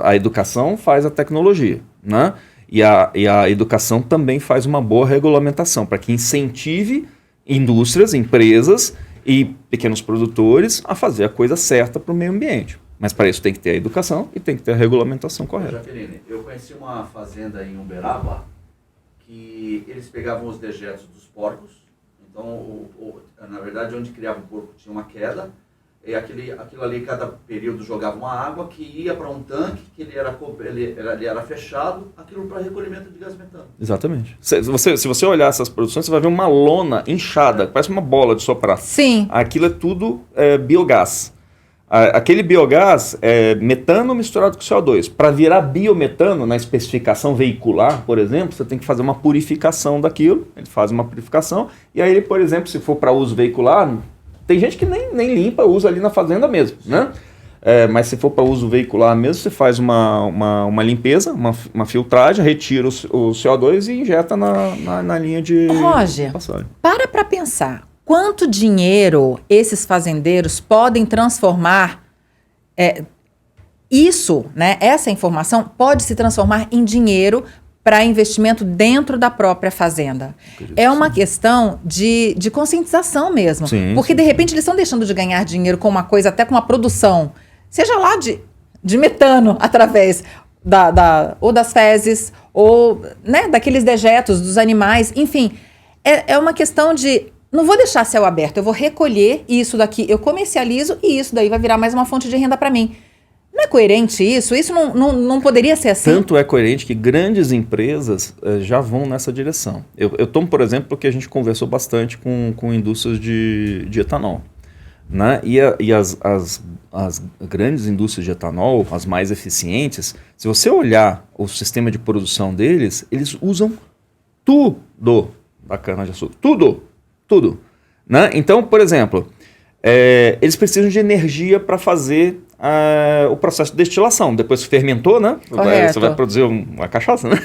A educação faz a tecnologia. Né? E a educação também faz uma boa regulamentação, para que incentive indústrias, empresas e pequenos produtores a fazer a coisa certa para o meio ambiente. Mas para isso tem que ter a educação e tem que ter a regulamentação correta. Jaqueline, eu conheci uma fazenda em Uberaba que eles pegavam os dejetos dos porcos. Então, na verdade, onde criava o porco tinha uma queda. E aquilo ali, cada período jogava uma água que ia para um tanque, que ele era fechado, aquilo para recolhimento de gás metano. Exatamente. Se você olhar essas produções, você vai ver uma lona inchada, parece uma bola de soprar. Sim. Aquilo é tudo biogás. Aquele biogás é metano misturado com CO2. Para virar biometano, na especificação veicular, por exemplo, você tem que fazer uma purificação daquilo. Ele faz uma purificação. E aí, por exemplo, se for para uso veicular, tem gente que nem limpa, usa ali na fazenda mesmo, né? Mas se for para uso veicular mesmo, você faz uma limpeza, uma filtragem, retira o CO2 e injeta na linha de Roger, passagem. para pensar. Quanto dinheiro esses fazendeiros podem transformar isso, né? Essa informação pode se transformar em dinheiro para investimento dentro da própria fazenda. É uma questão de conscientização mesmo. Sim, porque, sim, de repente, eles estão deixando de ganhar dinheiro com uma coisa, até com uma produção, seja lá de metano, através ou das fezes, ou, né, daqueles dejetos dos animais. Enfim, é uma questão de... Não vou deixar céu aberto, eu vou recolher isso daqui, eu comercializo e isso daí vai virar mais uma fonte de renda para mim. Não é coerente isso? Isso não poderia ser assim? Tanto é coerente que grandes empresas já vão nessa direção. Eu tomo, por exemplo, porque a gente conversou bastante com indústrias de etanol. Né? E as grandes indústrias de etanol, as mais eficientes, se você olhar o sistema de produção deles, eles usam tudo da cana-de-açúcar. Tudo. Né? Então, por exemplo, eles precisam de energia para fazer o processo de destilação. Depois que fermentou, né? Correto. Você vai produzir uma cachaça, né?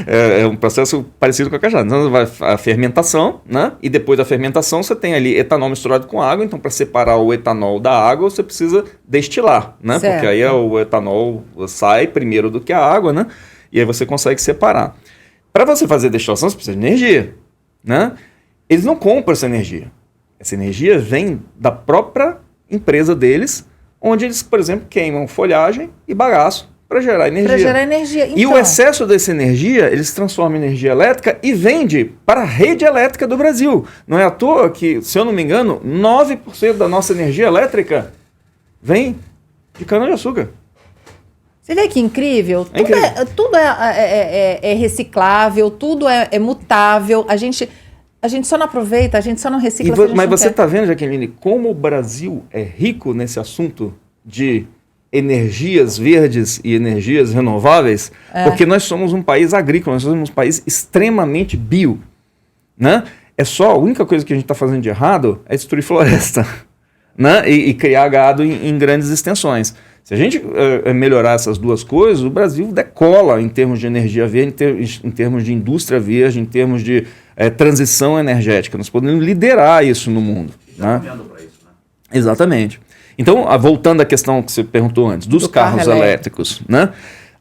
É um processo parecido com a cachaça. Então, vai a fermentação, né? E depois da fermentação, você tem ali etanol misturado com água. Então, para separar o etanol da água, você precisa destilar, né? Certo. Porque aí o etanol sai primeiro do que a água, né? E aí você consegue separar. Para você fazer destilação, você precisa de energia, né? Eles não compram essa energia. Essa energia vem da própria empresa deles, onde eles, por exemplo, queimam folhagem e bagaço para gerar energia. para gerar energia. Então, E o excesso dessa energia, eles transformam em energia elétrica e vende para a rede elétrica do Brasil. Não é à toa que, se eu não me engano, 9% da nossa energia elétrica vem de cana-de-açúcar. você vê que incrível? É incrível. Tudo é reciclável, tudo é mutável. A gente só não aproveita, a gente só não recicla. Mas você está vendo, Jaqueline, como o Brasil é rico nesse assunto de energias verdes e energias renováveis? Porque nós somos um país agrícola, nós somos um país extremamente bio. Né? A única coisa que a gente está fazendo de errado é destruir floresta, né? E criar gado em grandes extensões. Se a gente melhorar essas duas coisas, o Brasil decola em termos de energia verde, em termos de indústria verde, em termos de transição energética. Nós podemos liderar isso no mundo. E está caminhando para isso, né? Exatamente. Então, voltando à questão que você perguntou antes, dos carros carro elétricos, né?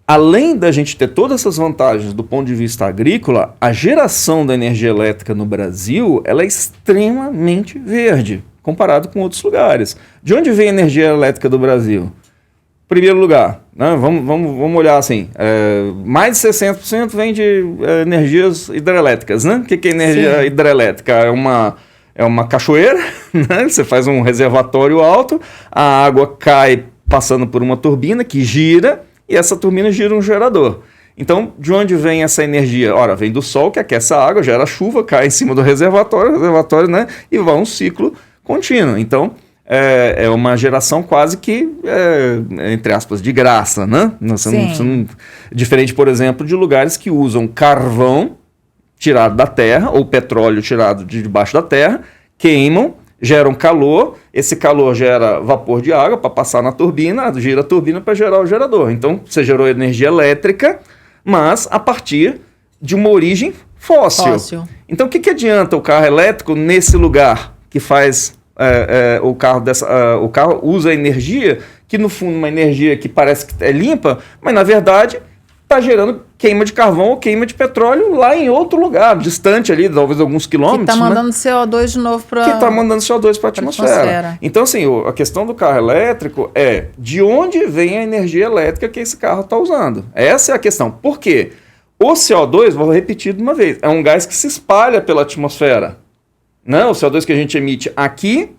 Além da gente ter todas essas vantagens do ponto de vista agrícola, a geração da energia elétrica no Brasil ela é extremamente verde, comparado com outros lugares. De onde vem a energia elétrica do Brasil? Primeiro lugar, né? Vamos olhar assim, mais de 60% vem de energias hidrelétricas, né? O que é energia Sim. hidrelétrica? É uma cachoeira, né? Você faz um reservatório alto, a água cai passando por uma turbina que gira, e essa turbina gira um gerador. Então, de onde vem essa energia? Ora, vem do sol, que aquece a água, gera chuva, cai em cima do reservatório, né? E vai um ciclo contínuo. Então, é uma geração quase que, entre aspas, de graça, né? Diferente, por exemplo, de lugares que usam carvão tirado da terra ou petróleo tirado de debaixo da terra, queimam, geram calor, esse calor gera vapor de água para passar na turbina, gira a turbina para gerar o gerador. Então, você gerou energia elétrica, mas a partir de uma origem fóssil. Então, o que adianta o carro elétrico nesse lugar que faz... o carro usa energia que no fundo uma energia que parece que é limpa, mas na verdade está gerando queima de carvão ou queima de petróleo lá em outro lugar, distante ali, talvez alguns quilômetros. Que está mandando CO2 de novo para... Que está mandando CO2 para a atmosfera. Então, assim, a questão do carro elétrico é de onde vem a energia elétrica que esse carro está usando. Essa é a questão. Por quê? O CO2, vou repetir de uma vez, é um gás que se espalha pela atmosfera. Não, o CO2 que a gente emite aqui,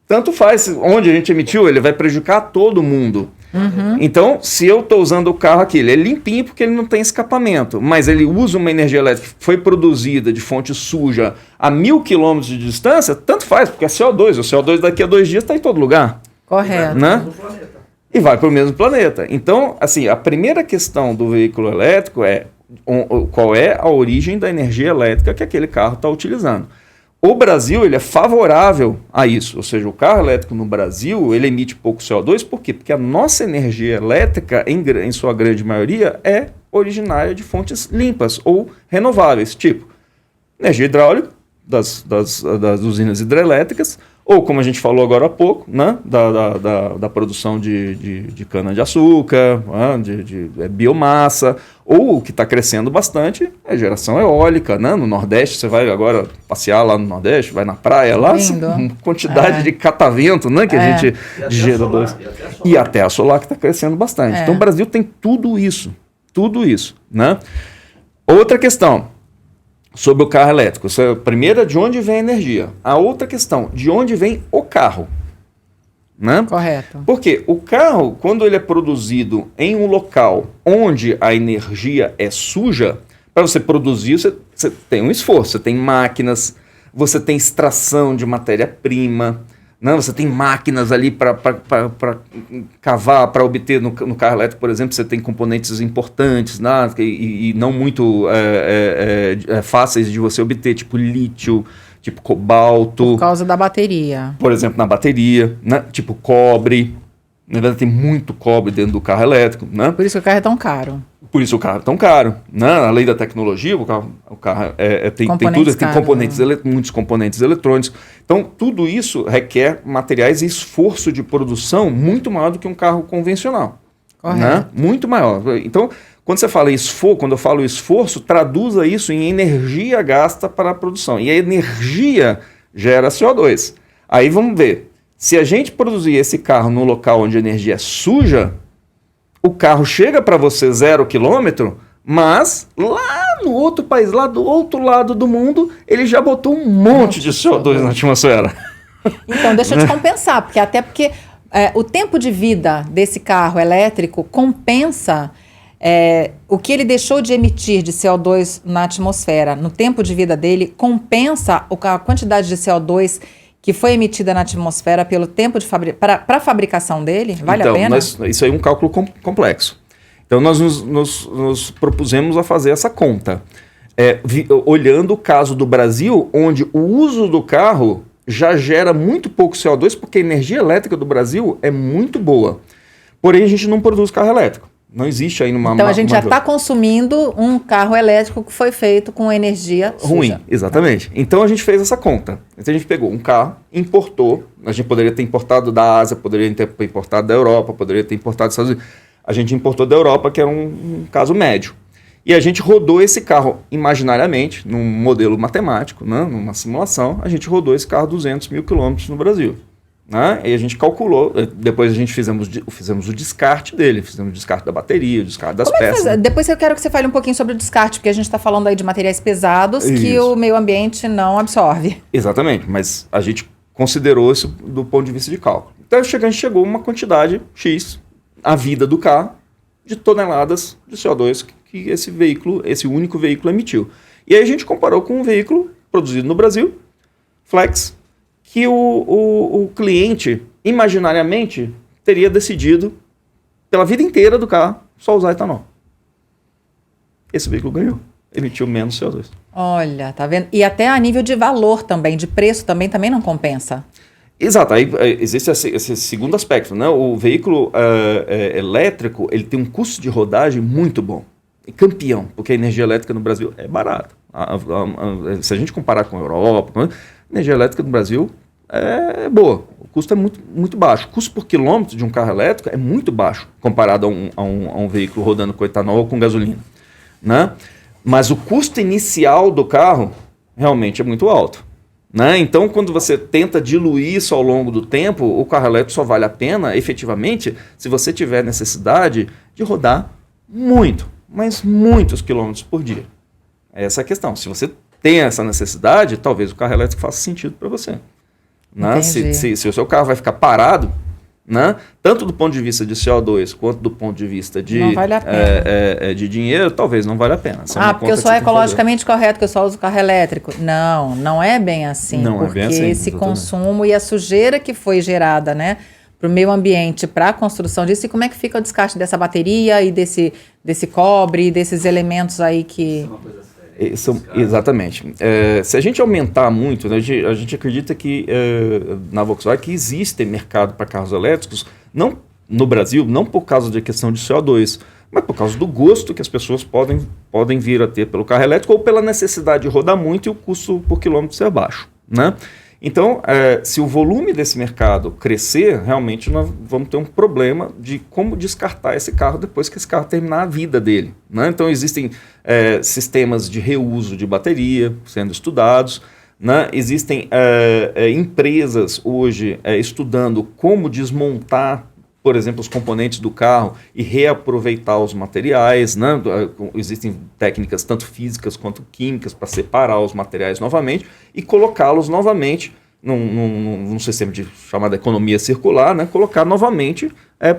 tanto faz onde a gente emitiu, ele vai prejudicar todo mundo. Uhum. Então, se eu estou usando o carro aqui, ele é limpinho porque ele não tem escapamento, mas ele usa uma energia elétrica que foi produzida de fonte suja a 1.000 quilômetros de distância, tanto faz, porque é CO2. O CO2 daqui a 2 dias está em todo lugar. Correto. Né? E vai para o mesmo planeta. Então, assim, a primeira questão do veículo elétrico é qual é a origem da energia elétrica que aquele carro está utilizando. O Brasil ele é favorável a isso, ou seja, o carro elétrico no Brasil ele emite pouco CO2, por quê? Porque a nossa energia elétrica, em sua grande maioria, é originária de fontes limpas ou renováveis, tipo energia hidráulica das usinas hidrelétricas, ou como a gente falou agora há pouco, né, da produção de cana-de-açúcar, né, de biomassa, ou o que está crescendo bastante é geração eólica, né? No Nordeste, você vai agora passear lá no Nordeste, vai na praia lá, uma quantidade de catavento, né, que a gente de geradores. E até a solar que está crescendo bastante. Então o Brasil tem tudo isso, né? Outra questão sobre o carro elétrico. A primeira, de onde vem a energia. A outra questão, de onde vem o carro. Né? Correto. Porque o carro, quando ele é produzido em um local onde a energia é suja, para você produzir, você tem um esforço, você tem máquinas, você tem extração de matéria-prima, né? Você tem máquinas ali para cavar, para obter no carro elétrico, por exemplo, você tem componentes importantes, né? e não muito fáceis de você obter, tipo lítio, tipo cobalto. Por causa da bateria. Por exemplo, na bateria, né? Tipo cobre. Na verdade, tem muito cobre dentro do carro elétrico, né? Por isso que o carro é tão caro. Por isso o carro é tão caro, né? Além da tecnologia, o carro tem tudo, tem componentes, muitos componentes eletrônicos. Então, tudo isso requer materiais e esforço de produção muito maior do que um carro convencional. Correto. Né? Muito maior. Então, quando você fala quando eu falo esforço, traduza isso em energia gasta para a produção. E a energia gera CO2. Aí vamos ver. Se a gente produzir esse carro num local onde a energia é suja, o carro chega para você 0 km, mas lá no outro país, lá do outro lado do mundo, ele já botou um monte de CO2 na atmosfera. Então, deixa eu te compensar, porque o tempo de vida desse carro elétrico compensa o que ele deixou de emitir de CO2 na atmosfera. No tempo de vida dele, compensa a quantidade de CO2 que foi emitida na atmosfera pelo tempo de para a fabricação dele? Vale a pena? Isso aí é um cálculo complexo. Então, nós nos propusemos a fazer essa conta. Olhando o caso do Brasil, onde o uso do carro já gera muito pouco CO2, porque a energia elétrica do Brasil é muito boa. Porém, a gente não produz carro elétrico. Não existe aí Então a gente já está consumindo um carro elétrico que foi feito com energia ruim, suja. Exatamente. Então a gente fez essa conta. Então a gente pegou um carro, importou, a gente poderia ter importado da Ásia, poderia ter importado da Europa, poderia ter importado dos Estados Unidos. A gente importou da Europa, que era um caso médio. E a gente rodou esse carro imaginariamente, num modelo matemático, né, numa simulação, a gente rodou esse carro 200 mil quilômetros no Brasil. Né? E a gente calculou, depois a gente fizemos o descarte dele, fizemos o descarte da bateria, o descarte das peças. Depois eu quero que você fale um pouquinho sobre o descarte, porque a gente está falando aí de materiais pesados que o meio ambiente não absorve. Exatamente, mas a gente considerou isso do ponto de vista de cálculo. Então a gente chegou a uma quantidade X, a vida do carro, de toneladas de CO2 que esse único veículo emitiu. E aí a gente comparou com um veículo produzido no Brasil, Flex, que o cliente, imaginariamente, teria decidido, pela vida inteira do carro, só usar etanol. Esse veículo ganhou. Emitiu menos CO2. Olha, tá vendo? E até a nível de valor também, de preço também não compensa. Exato. Aí existe esse segundo aspecto, né? O veículo elétrico, ele tem um custo de rodagem muito bom. E campeão, porque a energia elétrica no Brasil é barata. Se a gente comparar com a Europa, a energia elétrica no Brasil é boa. O custo é muito, muito baixo. O custo por quilômetro de um carro elétrico é muito baixo comparado a um veículo rodando com etanol ou com gasolina. Né? Mas o custo inicial do carro realmente é muito alto. Né? Então, quando você tenta diluir isso ao longo do tempo, o carro elétrico só vale a pena, efetivamente, se você tiver necessidade de rodar muito, mas muitos quilômetros por dia. Essa é a questão. Se você tem essa necessidade, talvez o carro elétrico faça sentido para você. Né? Se o seu carro vai ficar parado, né? Tanto do ponto de vista de CO2 quanto do ponto de vista de, não vale a pena. De dinheiro, talvez não valha a pena. Porque eu sou ecologicamente correto, que eu só uso carro elétrico. Não é bem assim. Não porque é bem assim, esse exatamente. Consumo e a sujeira que foi gerada, né, para o meio ambiente, para a construção disso, e como é que fica o descarte dessa bateria e desse cobre, desses elementos aí que... Isso é uma coisa séria. Exatamente. Se a gente aumentar muito, né, a gente acredita que na Volkswagen que existe mercado para carros elétricos, não no Brasil, não por causa da questão de CO2, mas por causa do gosto que as pessoas podem vir a ter pelo carro elétrico ou pela necessidade de rodar muito e o custo por quilômetro ser baixo, né? Então, se o volume desse mercado crescer, realmente nós vamos ter um problema de como descartar esse carro depois que esse carro terminar a vida dele, né? Então, existem sistemas de reuso de bateria sendo estudados, né? Existem empresas hoje estudando como desmontar, por exemplo, os componentes do carro e reaproveitar os materiais, né? Existem técnicas tanto físicas quanto químicas para separar os materiais novamente e colocá-los novamente num sistema chamado economia circular, né? Colocar novamente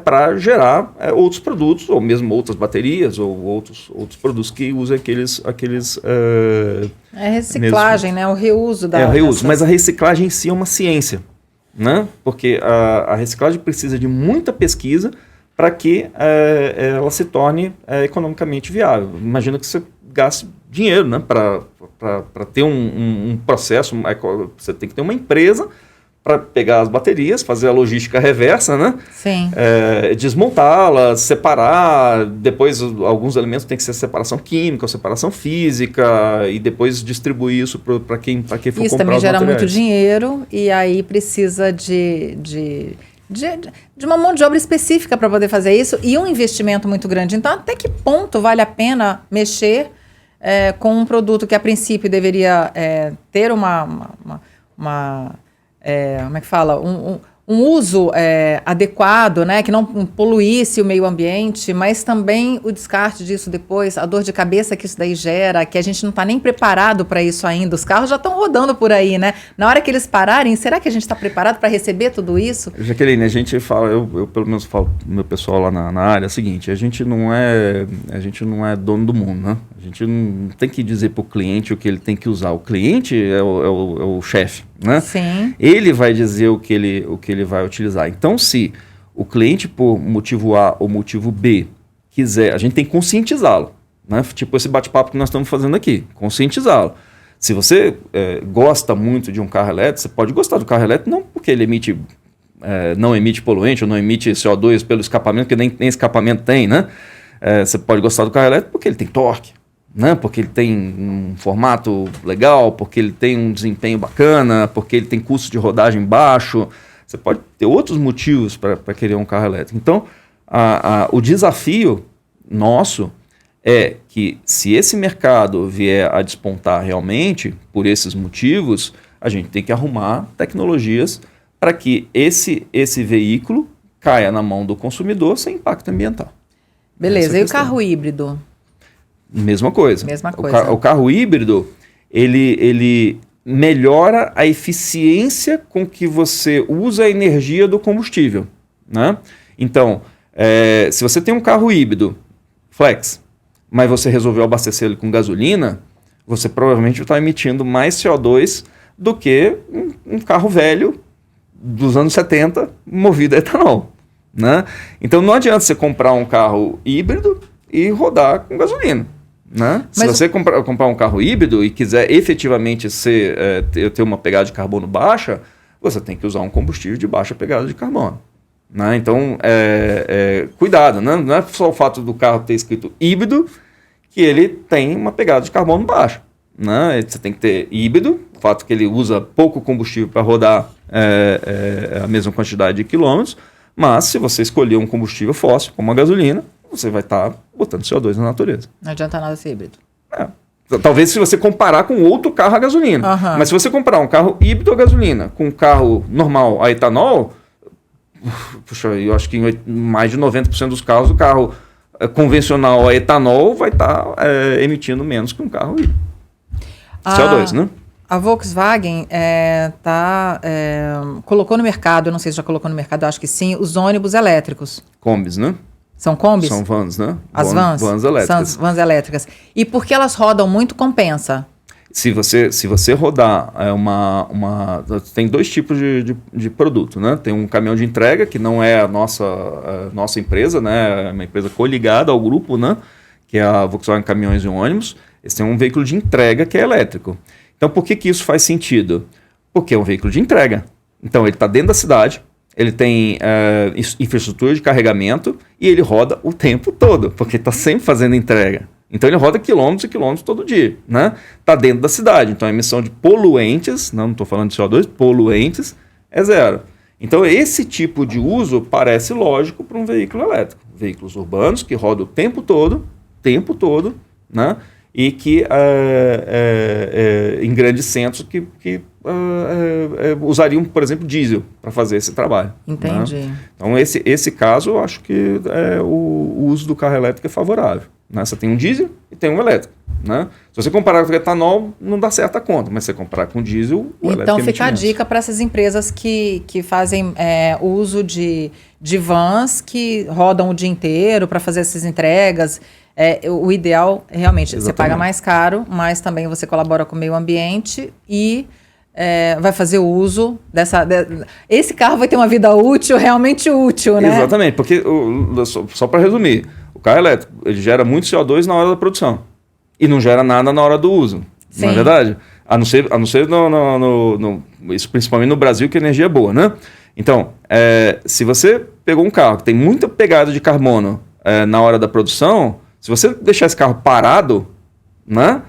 para gerar outros produtos, ou mesmo outras baterias, ou outros produtos que usam aqueles reciclagem, né? O reuso da... reuso, mas a reciclagem em si é uma ciência, né? Porque a reciclagem precisa de muita pesquisa para que ela se torne economicamente viável. Imagina que você gaste dinheiro, né? Para ter um processo, você tem que ter uma empresa para pegar as baterias, fazer a logística reversa, né? Sim. Desmontá-las, separar, depois alguns elementos tem que ser separação química ou separação física, e depois distribuir isso para quem for comprar os materiais. Isso também gera muito dinheiro, e aí precisa de uma mão de obra específica para poder fazer isso, e um investimento muito grande. Então, até que ponto vale a pena mexer com um produto que a princípio deveria ter como é que fala? Um uso adequado, né? Que não poluísse o meio ambiente, mas também o descarte disso depois, a dor de cabeça que isso daí gera, que a gente não está nem preparado para isso ainda. Os carros já estão rodando por aí, né? Na hora que eles pararem, será que a gente está preparado para receber tudo isso? Jaqueline, a gente fala, eu pelo menos falo pro meu pessoal lá na área, é o seguinte: a gente não é dono do mundo, né? A gente não tem que dizer para o cliente o que ele tem que usar. O cliente é o chefe, né? Sim. Ele vai dizer o que ele vai utilizar. Então, se o cliente, por motivo A ou motivo B, quiser, a gente tem que conscientizá-lo, né? Tipo esse bate-papo que nós estamos fazendo aqui, conscientizá-lo. Se você gosta muito de um carro elétrico, você pode gostar do carro elétrico não porque ele não emite poluente ou não emite CO2 pelo escapamento, que nem escapamento tem, né? Você pode gostar do carro elétrico porque ele tem torque, né? Porque ele tem um formato legal, porque ele tem um desempenho bacana, porque ele tem custo de rodagem baixo. Você pode ter outros motivos para querer um carro elétrico. Então, o desafio nosso é que, se esse mercado vier a despontar realmente por esses motivos, a gente tem que arrumar tecnologias para que esse veículo caia na mão do consumidor sem impacto ambiental. Beleza, e o carro híbrido? Mesma coisa. Mesma coisa. O carro híbrido, ele melhora a eficiência com que você usa a energia do combustível, né? Então, se você tem um carro híbrido flex, mas você resolveu abastecer ele com gasolina, você provavelmente está emitindo mais CO2 do que um carro velho dos anos 70 movido a etanol, né? Então, não adianta você comprar um carro híbrido e rodar com gasolina, né? Se você comprar um carro híbrido e quiser efetivamente ter uma pegada de carbono baixa, você tem que usar um combustível de baixa pegada de carbono, né? Então, cuidado, né? Não é só o fato do carro ter escrito híbrido que ele tem uma pegada de carbono baixa, né? Você tem que ter híbrido, o fato que ele usa pouco combustível para rodar a mesma quantidade de quilômetros, mas se você escolher um combustível fóssil, como a gasolina, você vai estar botando CO2 na natureza. Não adianta nada ser híbrido. Talvez se você comparar com outro carro a gasolina. Uhum. Mas se você comparar um carro híbrido a gasolina com um carro normal a etanol, puxa, eu acho que em mais de 90% dos casos o carro convencional a etanol vai estar emitindo menos que um carro híbrido. CO2, né? A Volkswagen colocou no mercado, eu não sei se já colocou no mercado, eu acho que sim, os ônibus elétricos. Combis, né? São combis? São vans, né? As vans? Vans elétricas. São as vans elétricas. E porque elas rodam muito, compensa? Se você rodar tem dois tipos de produto, né? Tem um caminhão de entrega, que não é a nossa empresa, né? É uma empresa coligada ao grupo, né? Que é a Volkswagen Caminhões e Ônibus. Eles têm um veículo de entrega que é elétrico. Então, por que isso faz sentido? Porque é um veículo de entrega. Então, ele está dentro da cidade, ele tem infraestrutura de carregamento e ele roda o tempo todo, porque está sempre fazendo entrega. Então, ele roda quilômetros e quilômetros todo dia, né? Está dentro da cidade. Então, a emissão de poluentes, não estou falando de CO2, poluentes, é zero. Então, esse tipo de uso parece lógico para um veículo elétrico. Veículos urbanos que rodam o tempo todo, né? E que em grandes centros que usariam, por exemplo, diesel para fazer esse trabalho. Entendi. Né? Então, esse caso, eu acho que o uso do carro elétrico é favorável. Né? Você tem um diesel e tem um elétrico. Né? Se você comparar com o etanol, não dá certa conta, mas se você comparar com o diesel, o elétrico então fica a menos. dica para essas empresas que fazem uso de vans que rodam o dia inteiro para fazer essas entregas. O ideal, realmente, Exatamente. Você paga mais caro, mas também você colabora com o meio ambiente e vai fazer o uso esse carro vai ter uma vida útil, realmente útil, né? Exatamente, porque, só para resumir, o carro elétrico ele gera muito CO2 na hora da produção e não gera nada na hora do uso, Sim. não é verdade? A não ser isso principalmente no Brasil, que a energia é boa, né? Então, se você pegou um carro que tem muita pegada de carbono na hora da produção, se você deixar esse carro parado, né?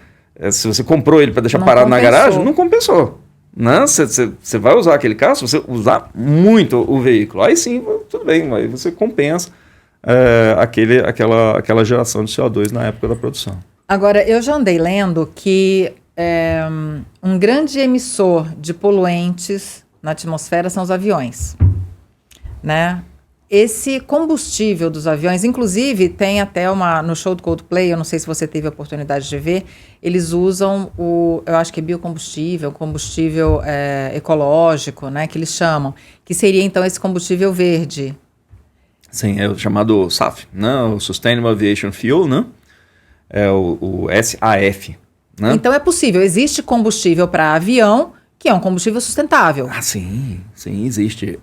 Se você comprou ele para deixar Não parado compensou. na garagem, não compensou. Né? Você vai usar aquele carro se você usar muito o veículo. Aí sim, tudo bem, aí você compensa aquela geração de CO2 na época da produção. Agora, eu já andei lendo que um grande emissor de poluentes na atmosfera são os aviões, né? Esse combustível dos aviões, inclusive, tem até no show do Coldplay, eu não sei se você teve a oportunidade de ver, eles usam eu acho que é biocombustível, combustível ecológico, né, que eles chamam, que seria então esse combustível verde. Sim, é o chamado SAF, né? O Sustainable Aviation Fuel, né? É o SAF. Né? Então é possível, existe combustível para avião, que é um combustível sustentável. Ah, sim, existe.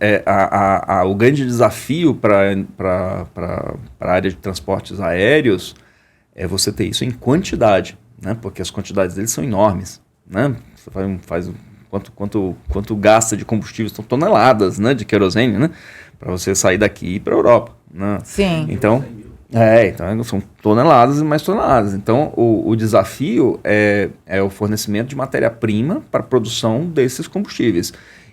O grande desafio para a área de transportes aéreos é você ter isso em quantidade, né? Porque as quantidades deles são enormes. Né? Você faz quanto gasta de combustível, são toneladas, né, de querosene, né? Para você sair daqui e ir para a Europa. Né? Sim. Então são toneladas e mais toneladas. Então, o desafio é o fornecimento de matéria-prima para a produção desses combustíveis.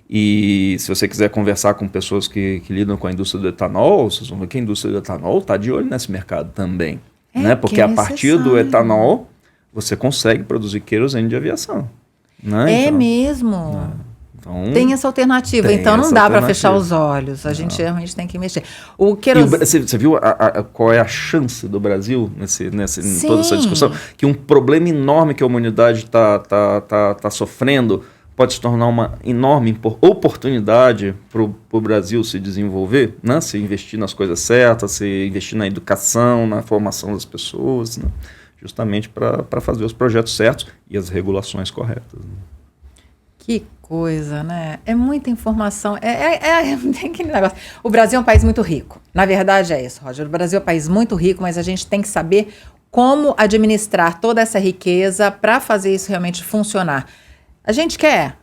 E se você quiser conversar com pessoas que lidam com a indústria do etanol, vocês vão ver que a indústria do etanol está de olho nesse mercado também. Né? Porque a partir do etanol, você consegue produzir querosene de aviação. Né? É mesmo? Então, tem essa alternativa, então não dá para fechar os olhos, a gente realmente tem que mexer. Você viu qual é a chance do Brasil em toda essa discussão? Que um problema enorme que a humanidade está sofrendo pode se tornar uma enorme oportunidade para o Brasil se desenvolver, né? Se investir nas coisas certas, se investir na educação, na formação das pessoas, né? Justamente para fazer os projetos certos e as regulações corretas. Né? Que coisa, né? É muita informação. Tem aquele negócio. O Brasil é um país muito rico. Na verdade é isso, Roger. O Brasil é um país muito rico, mas a gente tem que saber como administrar toda essa riqueza para fazer isso realmente funcionar. A gente quer.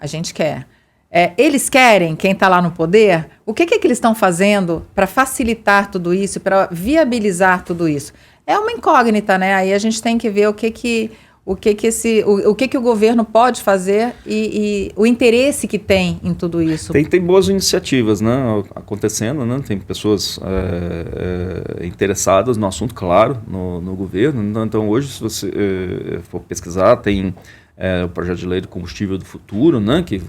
Eles querem, quem está lá no poder, o que eles estão fazendo para facilitar tudo isso, para viabilizar tudo isso? É uma incógnita, né? Aí a gente tem que ver o que o governo pode fazer e o interesse que tem em tudo isso. Tem boas iniciativas, né, acontecendo, né? Tem pessoas interessadas no assunto, claro, no governo. Então hoje, se você for pesquisar, tem o projeto de lei do combustível do futuro, né, que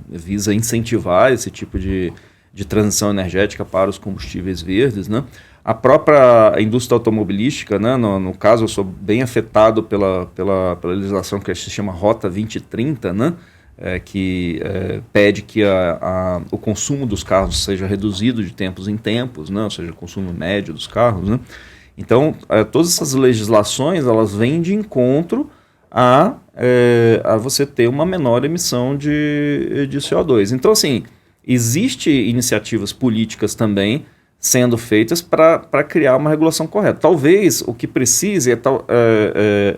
visa incentivar esse tipo de transição energética para os combustíveis verdes, né? A própria indústria automobilística, né, no caso, eu sou bem afetado pela legislação que se chama Rota 2030, né, que pede que o consumo dos carros seja reduzido de tempos em tempos, né, ou seja, o consumo médio dos carros. Né. Então, todas essas legislações elas vêm de encontro a você ter uma menor emissão de CO2. Então, assim, existem iniciativas políticas também sendo feitas para criar uma regulação correta. Talvez o que precise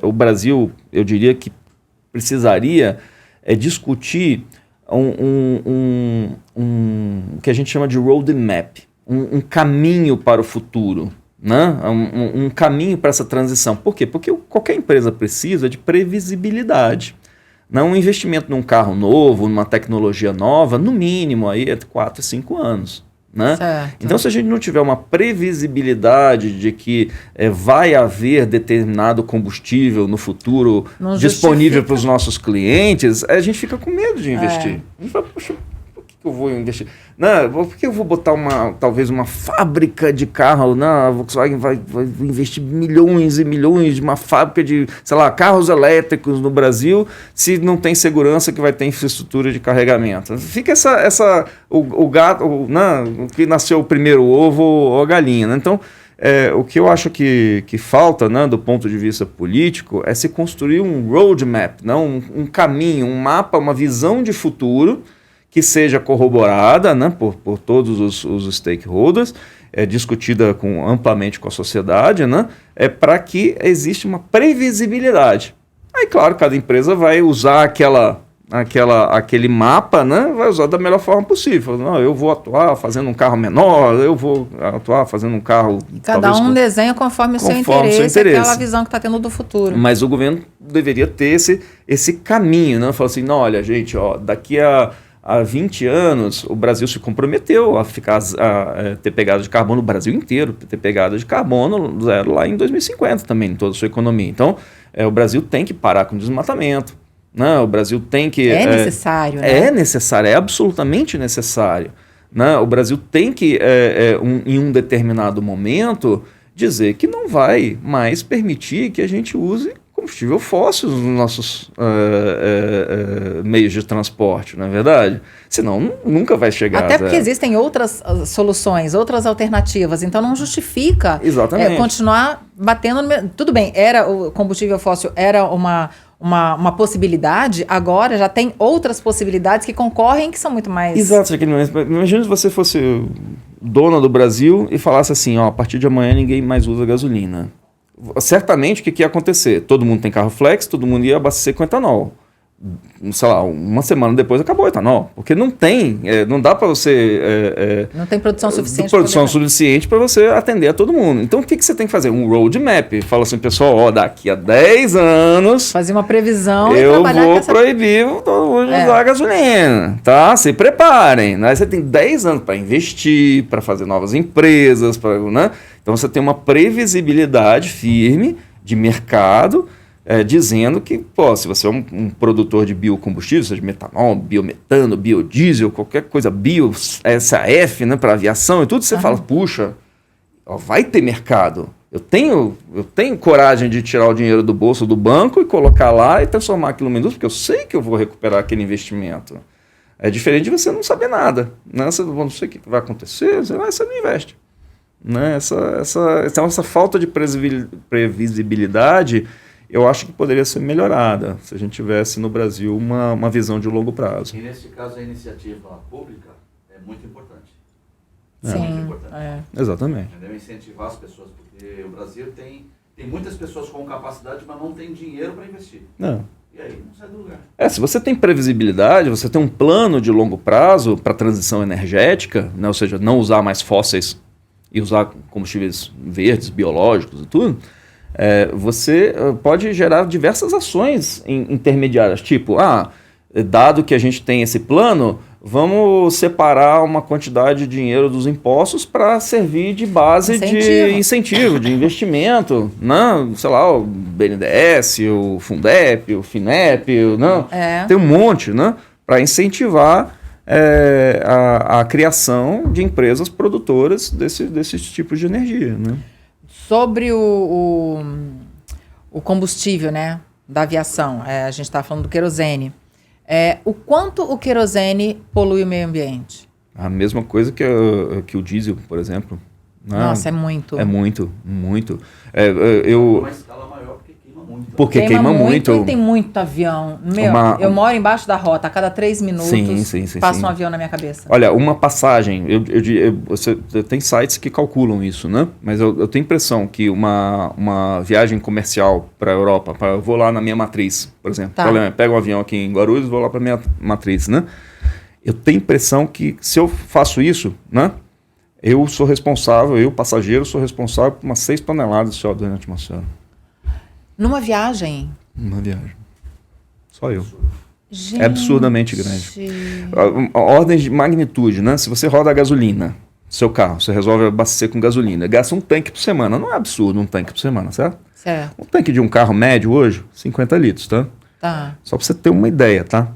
o Brasil, eu diria que precisaria discutir o que a gente chama de roadmap, um caminho para o futuro, né? Um caminho para essa transição. Por quê? Porque qualquer empresa precisa de previsibilidade. Não um investimento num carro novo, numa tecnologia nova, no mínimo aí é 4 a 5 anos. Né? Então, se a gente não tiver uma previsibilidade de que vai haver determinado combustível no futuro disponível para os nossos clientes, a gente fica com medo de investir. A gente fala, poxa, por que eu vou investir? Não, por que eu vou botar talvez uma fábrica de carro? Não, a Volkswagen vai investir milhões e milhões de uma fábrica de, sei lá, carros elétricos no Brasil, se não tem segurança que vai ter infraestrutura de carregamento. Fica o gato, o que nasceu o primeiro ovo ou a galinha, né? Então, o que eu acho que falta, né, do ponto de vista político, é se construir um roadmap, né, um caminho, um mapa, uma visão de futuro que seja corroborada, né, por todos os stakeholders, discutida amplamente com a sociedade, né, para que exista uma previsibilidade. Aí, claro, cada empresa vai usar aquele mapa, né, vai usar da melhor forma possível. Não, eu vou atuar fazendo um carro menor, eu vou atuar fazendo um carro... Cada um desenha conforme o seu interesse, aquela visão que está tendo do futuro. Mas o governo deveria ter esse caminho, né, falar assim, não, olha, gente, daqui a 20 anos, o Brasil se comprometeu a ter pegada de carbono, o Brasil inteiro, ter pegada de carbono zero lá em 2050 também, em toda a sua economia. Então, o Brasil tem que parar com o desmatamento, né? O Brasil tem que... É necessário, né? É necessário, é absolutamente necessário. Né? O Brasil tem que, em um determinado momento, dizer que não vai mais permitir que a gente use combustível fóssil nos nossos meios de transporte, não é verdade? Senão nunca vai chegar até porque existem outras soluções, outras alternativas, então não justifica continuar batendo tudo bem, o combustível fóssil era uma possibilidade, agora já tem outras possibilidades que concorrem que são muito mais... Exato, imagina se você fosse dona do Brasil e falasse assim, a partir de amanhã ninguém mais usa gasolina. Certamente o que ia acontecer? Todo mundo tem carro flex, todo mundo ia abastecer com etanol. Sei lá, uma semana depois acabou o etanol. Porque não dá para você... não tem produção suficiente. Suficiente para você atender a todo mundo. Então o que você tem que fazer? Um roadmap. Fala assim, pessoal, daqui a 10 anos... Fazer uma previsão e trabalhar com essa... proibir todo mundo de usar gasolina. Tá? Se preparem. Né? Você tem 10 anos para investir, para fazer novas empresas, né? Então você tem uma previsibilidade firme de mercado, dizendo que, se você é um produtor de biocombustível, seja metanol, biometano, biodiesel, qualquer coisa SAF, né, para aviação e tudo, você fala, puxa, vai ter mercado. Eu tenho coragem de tirar o dinheiro do bolso do banco e colocar lá e transformar aquilo numa indústria, porque eu sei que eu vou recuperar aquele investimento. É diferente de você não saber nada. Né? Você não sei o que vai acontecer, você não investe. Né? Essa falta de previsibilidade, eu acho que poderia ser melhorada se a gente tivesse no Brasil uma visão de longo prazo. E nesse caso a iniciativa pública é muito importante. Sim, muito importante. Exatamente. Deve incentivar as pessoas, porque o Brasil tem muitas pessoas com capacidade, mas não tem dinheiro para investir. Não. E aí não sai do lugar. Se você tem previsibilidade, você tem um plano de longo prazo para a transição energética, né? Ou seja, não usar mais fósseis e usar combustíveis verdes, biológicos e tudo, você pode gerar diversas ações intermediárias, tipo, dado que a gente tem esse plano, vamos separar uma quantidade de dinheiro dos impostos para servir de base de incentivo, de investimento, né? Sei lá, o BNDES, o Fundep, o Finep, tem um monte, né? Para incentivar a criação de empresas produtoras desses tipos de energia, né? Sobre o combustível, né, da aviação, a gente está falando do querosene. O quanto o querosene polui o meio ambiente? A mesma coisa que o diesel, por exemplo. Nossa, é muito. É muito, muito. Uma escala maior porque queima muito. muito. Porque queima muito. E tem muito avião. Eu moro embaixo da rota, a cada 3 minutos passa um avião na minha cabeça. Olha, uma passagem, você tem sites que calculam isso, né? Mas eu tenho a impressão que uma viagem comercial para a Europa, eu vou lá na minha matriz, por exemplo, pego um avião aqui em Guarulhos e vou lá para minha matriz, né? Eu tenho a impressão que se eu faço isso, né? Eu, passageiro, sou responsável por umas 6 toneladas de CO2 na atmosfera. Numa viagem? Numa viagem. Só eu. Gente. É absurdamente grande. A ordem de magnitude, né? Se você roda a gasolina, seu carro, você resolve abastecer com gasolina, gasta um tanque por semana. Não é absurdo um tanque por semana, certo? Certo. Um tanque de um carro médio hoje, 50 litros, tá? Tá. Só para você ter uma ideia, tá?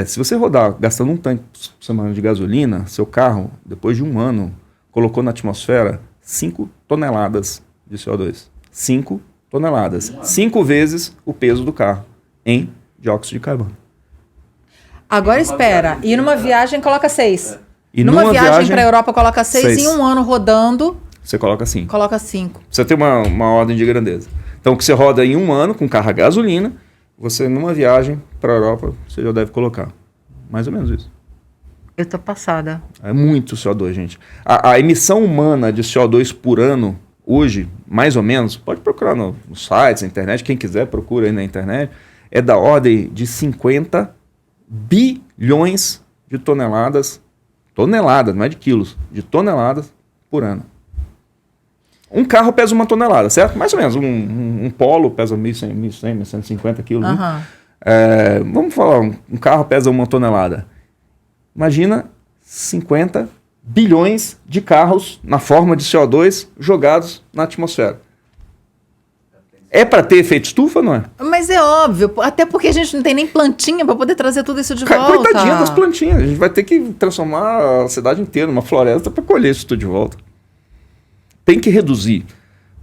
Se você rodar gastando um tanque por semana de gasolina, seu carro, depois de um ano, colocou na atmosfera 5 toneladas de CO2. 5 toneladas. 5 vezes o peso do carro em dióxido de carbono. Agora espera. E numa viagem coloca 6. E numa viagem para a Europa coloca 6. Em um ano rodando... Você coloca 5. Coloca 5. Você tem uma ordem de grandeza. Então, o que você roda em um ano com carro a gasolina, você numa viagem para a Europa, você já deve colocar. Mais ou menos isso. Eu tô passada. É muito CO2, gente. A emissão humana de CO2 por ano, hoje, mais ou menos, pode procurar nos sites, na internet, quem quiser procura aí na internet, é da ordem de 50 bilhões de toneladas, não é de quilos, de toneladas por ano. Um carro pesa 1 tonelada, certo? Mais ou menos. Um Polo pesa 1.100, 1.150 quilos. Uhum. Né? Vamos falar, um carro pesa 1 tonelada. Imagina 50 bilhões de carros na forma de CO2 jogados na atmosfera. É para ter efeito estufa, não é? Mas é óbvio, até porque a gente não tem nem plantinha para poder trazer tudo isso de volta. Coitadinha das plantinhas. A gente vai ter que transformar a cidade inteira numa floresta para colher isso tudo de volta. Tem que reduzir.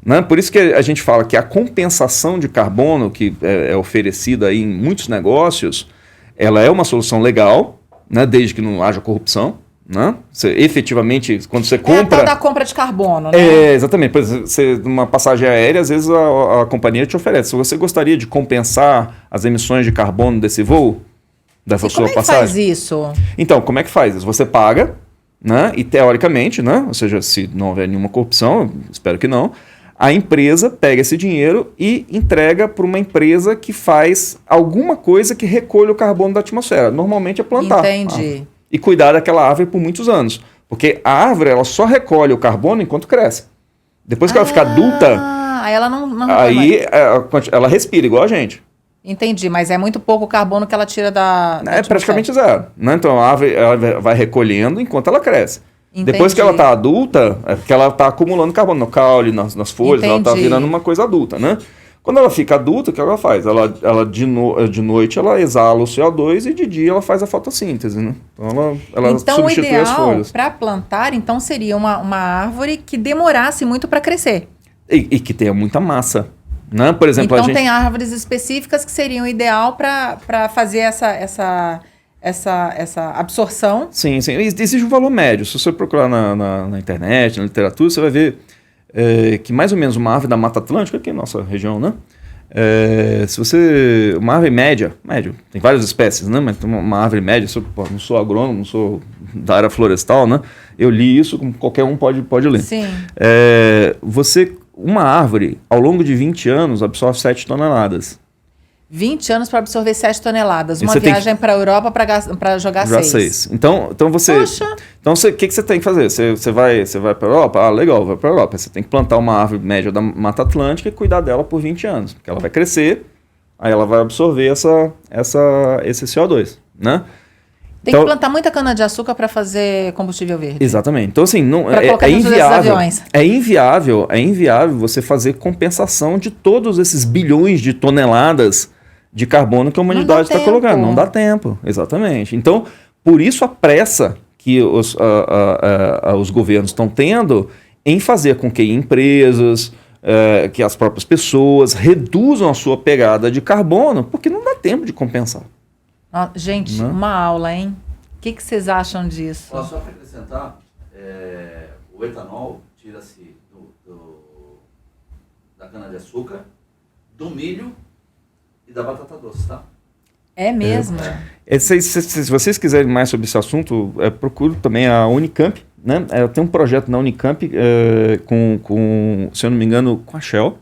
Né? Por isso que a gente fala que a compensação de carbono que é oferecida aí em muitos negócios, ela é uma solução legal, né? Desde que não haja corrupção. Né? Efetivamente, quando você compra... É a tal da compra de carbono, né? Exatamente. Por exemplo, numa passagem aérea, às vezes a companhia te oferece. Se você gostaria de compensar as emissões de carbono desse voo, dessa sua passagem... Como é que faz isso? Então, como é que faz isso? Você paga... Né? E teoricamente, né? Ou seja, se não houver nenhuma corrupção, espero que não, a empresa pega esse dinheiro e entrega para uma empresa que faz alguma coisa que recolhe o carbono da atmosfera. Normalmente é plantar. Entendi. E cuidar daquela árvore por muitos anos. Porque a árvore ela só recolhe o carbono enquanto cresce. Depois que ela fica adulta, aí ela não aí ela respira igual a gente. Entendi, mas é muito pouco o carbono que ela tira da praticamente zero. Né? Então a árvore ela vai recolhendo enquanto ela cresce. Entendi. Depois que ela está adulta, é porque ela está acumulando carbono no caule, nas folhas, ela está virando uma coisa adulta. Né? Quando ela fica adulta, o que ela faz? Ela de noite ela exala o CO2 e de dia ela faz a fotossíntese. Né? Então ela substitui as folhas. O ideal para plantar, então, seria uma árvore que demorasse muito para crescer. E que tenha muita massa. Né? Por exemplo, então tem árvores específicas que seriam ideal para fazer essa absorção. Sim. Existe um valor médio. Se você procurar na internet, na literatura, você vai ver que mais ou menos uma árvore da Mata Atlântica, aqui é a nossa região, né? Uma árvore média, tem várias espécies, né? Mas uma árvore média, não sou agrônomo, não sou da área florestal, né? Eu li isso, como qualquer um pode ler. Sim. Uma árvore, ao longo de 20 anos, absorve 7 toneladas. 20 anos para absorver 7 toneladas. Uma viagem para a Europa para jogar 6. Então você... Poxa! Então, o que você tem que fazer? Você vai para a Europa? Ah, legal, vai para a Europa. Você tem que plantar uma árvore média da Mata Atlântica e cuidar dela por 20 anos. Porque ela vai crescer, aí ela vai absorver esse CO2, né? Tem que plantar muita cana-de-açúcar para fazer combustível verde. Exatamente. Então, assim, é inviável você fazer compensação de todos esses bilhões de toneladas de carbono que a humanidade está colocando. Não dá tempo. Exatamente. Então, por isso a pressa que os governos estão tendo em fazer com que empresas, que as próprias pessoas reduzam a sua pegada de carbono, porque não dá tempo de compensar. Gente, uma aula, hein? O que vocês acham disso? Só para acrescentar, o etanol tira-se da cana-de-açúcar, do milho e da batata doce, tá? É mesmo? Se vocês quiserem mais sobre esse assunto, procuro também a Unicamp, né? Tem um projeto na Unicamp, se eu não me engano, com a Shell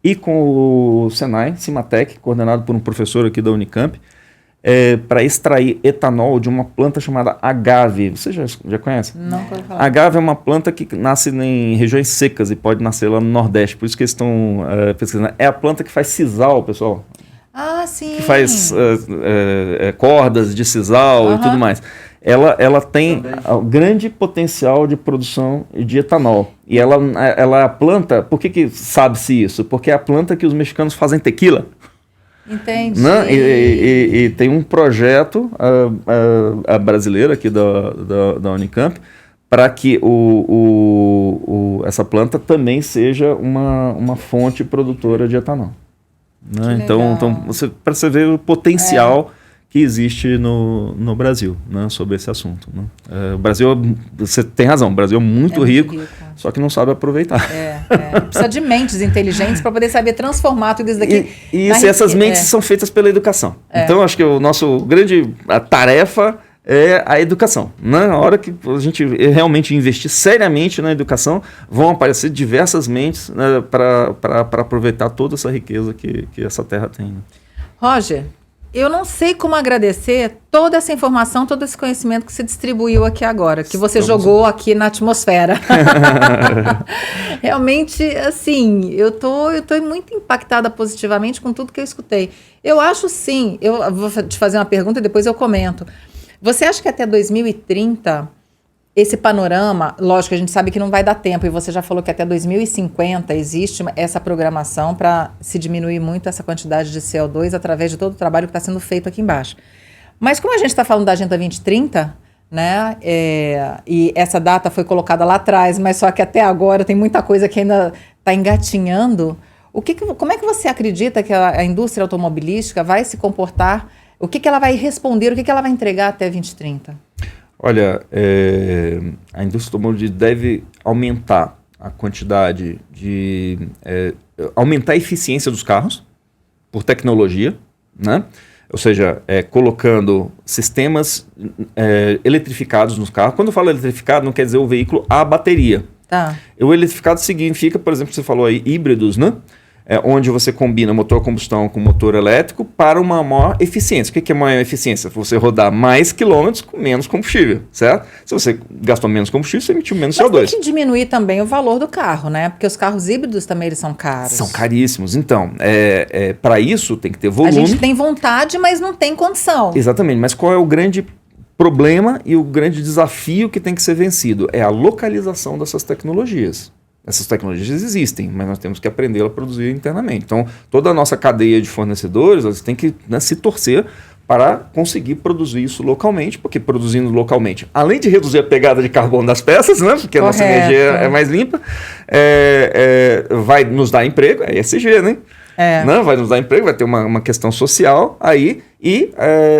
e com o Senai, Cimatec, coordenado por um professor aqui da Unicamp, para extrair etanol de uma planta chamada agave. Você já conhece? Não pode falar. Agave é uma planta que nasce em regiões secas e pode nascer lá no Nordeste, por isso que eles estão pesquisando. É a planta que faz sisal, pessoal. Ah, sim. Que faz cordas de sisal e tudo mais. Ela tem grande potencial de produção de etanol. E ela planta, por que sabe-se isso? Porque é a planta que os mexicanos fazem tequila. Entendi. Né? E tem um projeto brasileiro aqui da Unicamp para que essa planta também seja uma fonte produtora de etanol. Né? Então para você ver o potencial que existe no Brasil, né, sobre esse assunto. Né? O Brasil, você tem razão, o Brasil é muito rico, só que não sabe aproveitar. Precisa de mentes inteligentes para poder saber transformar tudo isso daqui. E essas mentes são feitas pela educação. Então, acho que a nossa grande tarefa é a educação. Né? Na hora que a gente realmente investir seriamente na educação, vão aparecer diversas mentes, né, para aproveitar toda essa riqueza que essa terra tem. Né? Roger, eu não sei como agradecer toda essa informação, todo esse conhecimento que você distribuiu aqui agora, que você jogou aqui na atmosfera. Realmente, assim, eu tô muito impactada positivamente com tudo que eu escutei. Eu acho sim, eu vou te fazer uma pergunta e depois eu comento. Você acha que até 2030, esse panorama, lógico, a gente sabe que não vai dar tempo, e você já falou que até 2050 existe essa programação para se diminuir muito essa quantidade de CO2 através de todo o trabalho que está sendo feito aqui embaixo. Mas como a gente está falando da Agenda 2030, né, e essa data foi colocada lá atrás, mas só que até agora tem muita coisa que ainda está engatinhando, como é que você acredita que a indústria automobilística vai se comportar? O que ela vai responder, o que ela vai entregar até 2030? Olha, a indústria automobilística deve aumentar a quantidade aumentar a eficiência dos carros por tecnologia, né? Ou seja, colocando sistemas eletrificados nos carros. Quando eu falo eletrificado, não quer dizer o veículo a bateria. Tá. O eletrificado significa, por exemplo, você falou aí, híbridos, né? Onde você combina motor a combustão com motor elétrico para uma maior eficiência. O que é maior eficiência? Você rodar mais quilômetros com menos combustível, certo? Se você gastou menos combustível, você emitiu menos CO2. Mas tem que diminuir também o valor do carro, né? Porque os carros híbridos também eles são caros. São caríssimos. Então, para isso tem que ter volume. A gente tem vontade, mas não tem condição. Exatamente. Mas qual é o grande problema e o grande desafio que tem que ser vencido? É a localização dessas tecnologias. Essas tecnologias existem, mas nós temos que aprender a produzir internamente. Então, toda a nossa cadeia de fornecedores, eles têm que, né, se torcer para conseguir produzir isso localmente, porque produzindo localmente, além de reduzir a pegada de carbono das peças, né, porque a nossa energia é mais limpa, vai nos dar emprego, é ESG, né? Né? Vai nos dar emprego, vai ter uma questão social aí e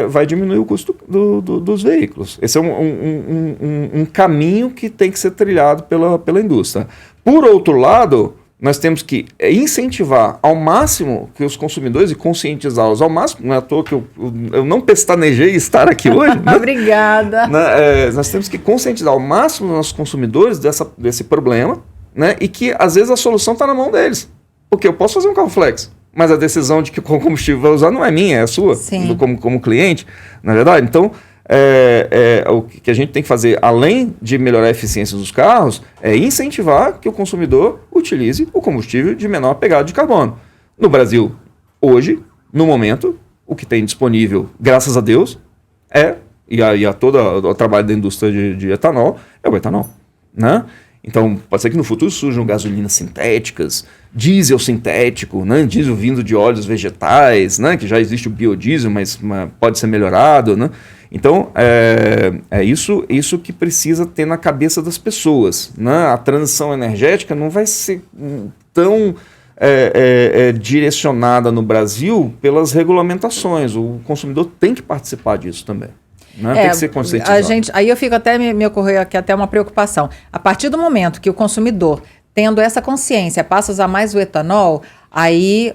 vai diminuir o custo dos veículos. Esse é um caminho que tem que ser trilhado pela indústria. Por outro lado, nós temos que incentivar ao máximo que os consumidores e conscientizá-los ao máximo. Não é à toa que eu não pestanejei estar aqui hoje. Né? Obrigada. Nós temos que conscientizar ao máximo os nossos consumidores desse problema, né? E que às vezes a solução está na mão deles. Porque eu posso fazer um carro flex, mas a decisão de que qual combustível vai usar não é minha, é a sua, como cliente, na verdade. Então, o que a gente tem que fazer, além de melhorar a eficiência dos carros, é incentivar que o consumidor utilize o combustível de menor pegada de carbono. No Brasil, hoje, no momento, o que tem disponível, graças a Deus, e a todo o trabalho da indústria de etanol, é o etanol, né? Então, pode ser que no futuro surjam gasolinas sintéticas, diesel sintético, né? Diesel vindo de óleos vegetais, né? Que já existe o biodiesel, mas pode ser melhorado, né? Então, é isso que precisa ter na cabeça das pessoas, né? A transição energética não vai ser tão direcionada no Brasil pelas regulamentações. O consumidor tem que participar disso também. Né? Tem que ser conscientizado. Aí eu fico me ocorreu aqui até uma preocupação. A partir do momento que o consumidor, tendo essa consciência, passa a usar mais o etanol, aí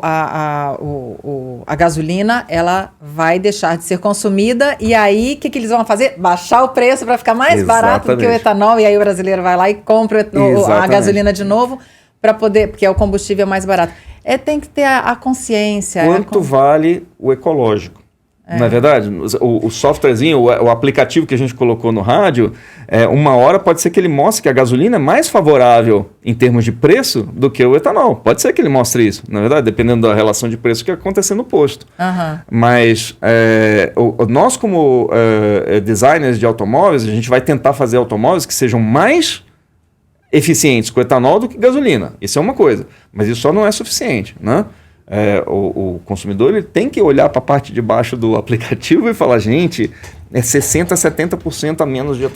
a gasolina ela vai deixar de ser consumida e aí o que eles vão fazer? Baixar o preço para ficar mais barato do que o etanol e aí o brasileiro vai lá e compra a gasolina de novo para poder, porque é o combustível mais barato. Tem que ter a consciência. Quanto vale o ecológico? Não é verdade? O softwarezinho, o aplicativo que a gente colocou no rádio, uma hora pode ser que ele mostre que a gasolina é mais favorável em termos de preço do que o etanol. Pode ser que ele mostre isso, na verdade, dependendo da relação de preço que acontecer no posto. Mas nós, como designers de automóveis, a gente vai tentar fazer automóveis que sejam mais eficientes com etanol do que gasolina. Isso é uma coisa, mas isso só não é suficiente, né? O consumidor ele tem que olhar para a parte de baixo do aplicativo e falar, gente, 60% a 70% a menos de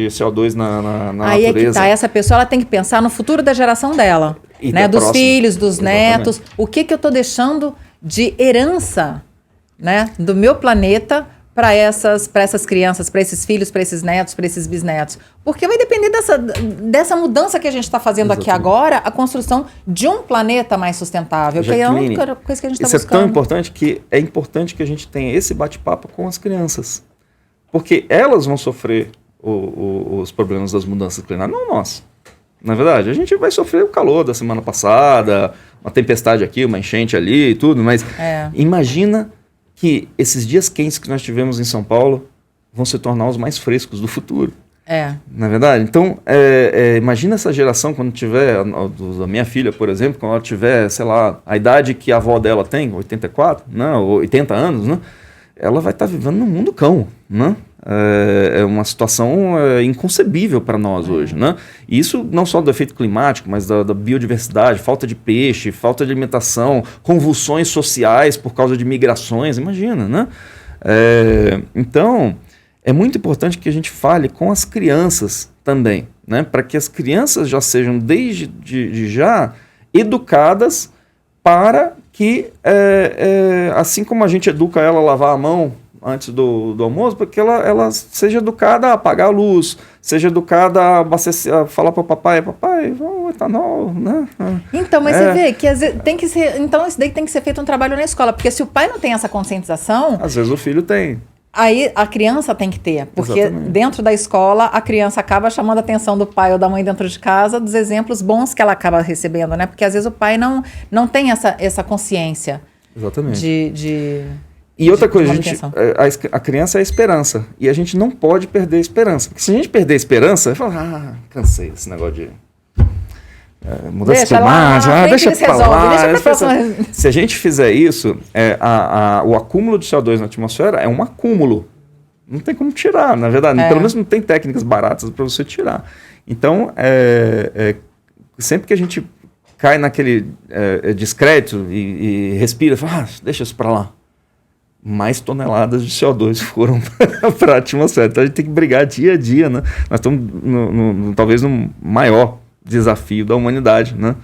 CO2 na aí natureza. Essa pessoa ela tem que pensar no futuro da geração dela, né? Dos filhos, dos netos. O que eu estou deixando de herança, né, do meu planeta para essas crianças, para esses filhos, para esses netos, para esses bisnetos. Porque vai depender dessa mudança que a gente está fazendo aqui agora, a construção de um planeta mais sustentável, que é a única coisa que a gente está buscando. Isso é tão importante que é importante que a gente tenha esse bate-papo com as crianças. Porque elas vão sofrer os problemas das mudanças climáticas, não nós. Na verdade, a gente vai sofrer o calor da semana passada, uma tempestade aqui, uma enchente ali e tudo, mas imagina que esses dias quentes que nós tivemos em São Paulo vão se tornar os mais frescos do futuro. Na verdade? Então, imagina essa geração quando tiver, a minha filha, por exemplo, quando ela tiver, sei lá, a idade que a avó dela tem, 84, não, 80 anos, né? Ela vai estar vivendo num mundo cão, né? É uma situação inconcebível para nós hoje, né? E isso não só do efeito climático, mas da biodiversidade, falta de peixe, falta de alimentação, convulsões sociais por causa de migrações, imagina, né? Então, é muito importante que a gente fale com as crianças também, né? Para que as crianças já sejam desde já educadas para que, assim como a gente educa ela a lavar a mão antes do almoço, porque ela seja educada a apagar a luz, seja educada a falar para o papai, vamos etanol, né? Então, mas você vê que às vezes tem que ser, então isso daí tem que ser feito um trabalho na escola, porque se o pai não tem essa conscientização... Às vezes o filho tem. Aí a criança tem que ter, porque Exatamente. Dentro da escola a criança acaba chamando a atenção do pai ou da mãe dentro de casa dos exemplos bons que ela acaba recebendo, né? Porque às vezes o pai não tem essa consciência. Exatamente. de E outra coisa, a criança é a esperança. E a gente não pode perder a esperança. Porque se a gente perder a esperança, fala, cansei desse negócio de mudança climática, deixa pra lá. Se a gente fizer isso, o acúmulo de CO2 na atmosfera é um acúmulo. Não tem como tirar, na verdade. Pelo menos não tem técnicas baratas para você tirar. Então, sempre que a gente cai naquele descrédito e respira, fala, deixa isso para lá. Mais toneladas de CO2 foram para a atmosfera. Então a gente tem que brigar dia a dia, né? Nós estamos talvez no maior desafio da humanidade, né?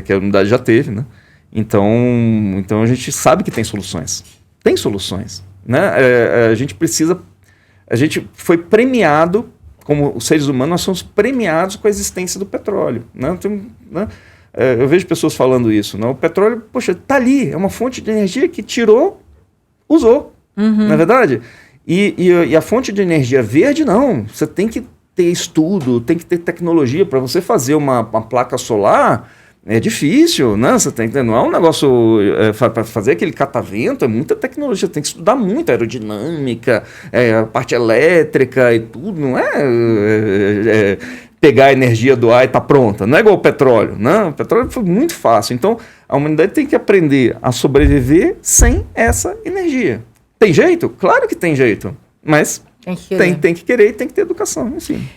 Que a humanidade já teve, né? Então a gente sabe que tem soluções. Tem soluções, né? A gente foi premiado, como os seres humanos, nós somos premiados com a existência do petróleo, né? Então, né? Eu vejo pessoas falando isso, né? O petróleo, poxa, tá ali, é uma fonte de energia que tirou, usou, não é verdade? E a fonte de energia verde, não. Você tem que ter estudo, tem que ter tecnologia para você fazer uma placa solar. É difícil, né? Você tem que, não é um negócio para fazer aquele catavento, é muita tecnologia, tem que estudar muito aerodinâmica, a parte elétrica e tudo, não é pegar a energia do ar e tá pronta, não é igual o petróleo, né? O petróleo foi muito fácil, então a humanidade tem que aprender a sobreviver sem essa energia. Tem jeito? Claro que tem jeito, mas tem que querer e tem que ter educação, assim.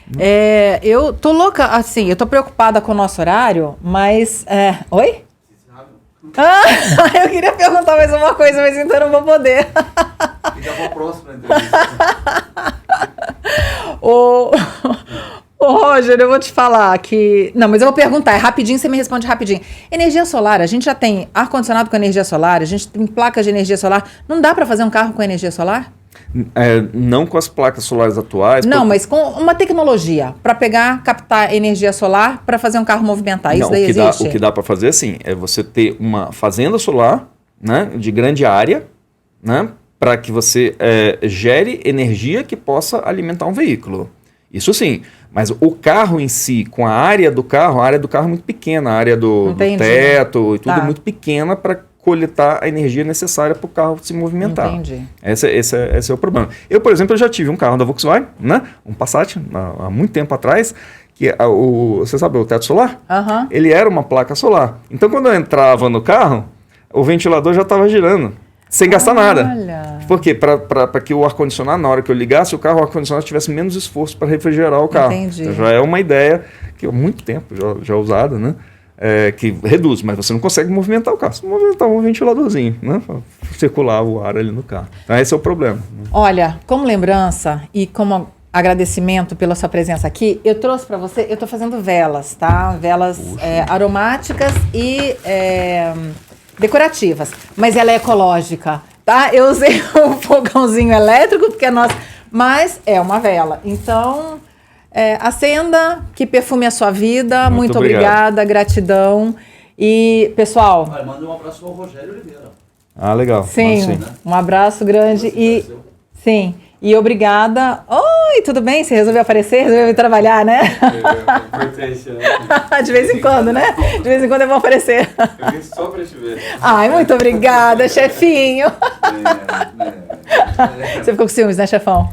Eu tô louca, assim, eu tô preocupada com o nosso horário, mas... Oi? Eu queria perguntar mais uma coisa, mas então eu não vou poder. Fica pra próxima entrevista. Ô, Roger, eu vou te falar que... Não, mas eu vou perguntar, rapidinho, você me responde rapidinho. Energia solar, a gente já tem ar-condicionado com energia solar, a gente tem placas de energia solar. Não dá para fazer um carro com energia solar? Não com as placas solares atuais. Não, mas com uma tecnologia para captar energia solar para fazer um carro movimentar. Isso Não, daí existe? O que dá para fazer assim, é você ter uma fazenda solar, né, de grande área, né, para que você gere energia que possa alimentar um veículo. Isso sim. Mas o carro em si, com a área do carro é muito pequena, a área do teto e tudo é muito pequena para coletar a energia necessária para o carro se movimentar. Entendi. Esse é o problema. Eu, por exemplo, já tive um carro da Volkswagen, né? Um Passat, há muito tempo atrás, que você sabe o teto solar? Uhum. Ele era uma placa solar. Então, quando eu entrava no carro, o ventilador já estava girando, sem gastar nada. Por quê? Para que o ar-condicionado, na hora que eu ligasse o carro, o ar-condicionado tivesse menos esforço para refrigerar o carro. Entendi. Então, já é uma ideia que há muito tempo já usada, né? Que reduz, mas você não consegue movimentar o carro. Você movimentar um ventiladorzinho, né? Pra circular o ar ali no carro. Então, esse é o problema. Olha, como lembrança e como agradecimento pela sua presença aqui, eu trouxe para você, eu estou fazendo velas, tá? Velas aromáticas e decorativas, mas ela é ecológica, tá? Eu usei um fogãozinho elétrico, porque é nosso, mas é uma vela. Então, acenda, que perfume a sua vida. Muito obrigada, gratidão. E, pessoal... Manda um abraço ao Rogério Oliveira. Ah, legal. Sim, um abraço grande e... Sim, e obrigada. Oi, tudo bem? Você resolveu aparecer? Resolveu vir trabalhar, né? Importante, né? De vez em quando, né? De vez em quando é bom aparecer. Eu vim só pra te ver. Ai, muito obrigada, chefinho. Você ficou com ciúmes, né, chefão?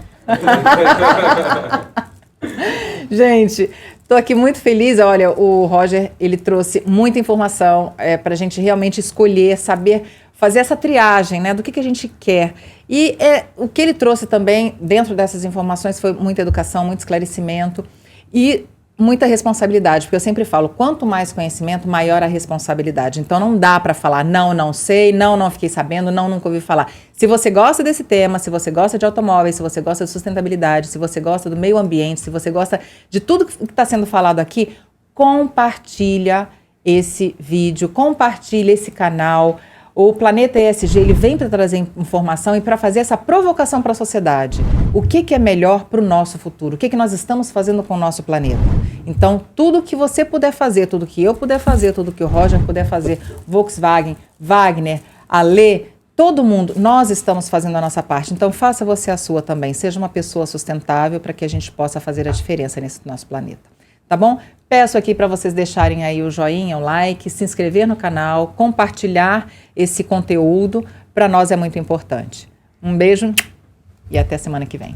Gente, tô aqui muito feliz. Olha, o Roger, ele trouxe muita informação para a gente realmente escolher, saber fazer essa triagem, né, do que a gente quer. E o que ele trouxe também dentro dessas informações foi muita educação, muito esclarecimento e muita responsabilidade, porque eu sempre falo, quanto mais conhecimento, maior a responsabilidade. Então não dá para falar, não sei, não fiquei sabendo, nunca ouvi falar. Se você gosta desse tema, se você gosta de automóveis, se você gosta de sustentabilidade, se você gosta do meio ambiente, se você gosta de tudo que está sendo falado aqui, compartilha esse vídeo, compartilha esse canal. O Planeta ESG, ele vem para trazer informação e para fazer essa provocação para a sociedade. O que é melhor para o nosso futuro? O que nós estamos fazendo com o nosso planeta? Então, tudo que você puder fazer, tudo que eu puder fazer, tudo que o Roger puder fazer, Volkswagen, Wagner, Alê, todo mundo, nós estamos fazendo a nossa parte. Então, faça você a sua também. Seja uma pessoa sustentável para que a gente possa fazer a diferença nesse nosso planeta. Tá bom? Peço aqui para vocês deixarem aí o joinha, o like, se inscrever no canal, compartilhar esse conteúdo. Para nós é muito importante. Um beijo e até semana que vem.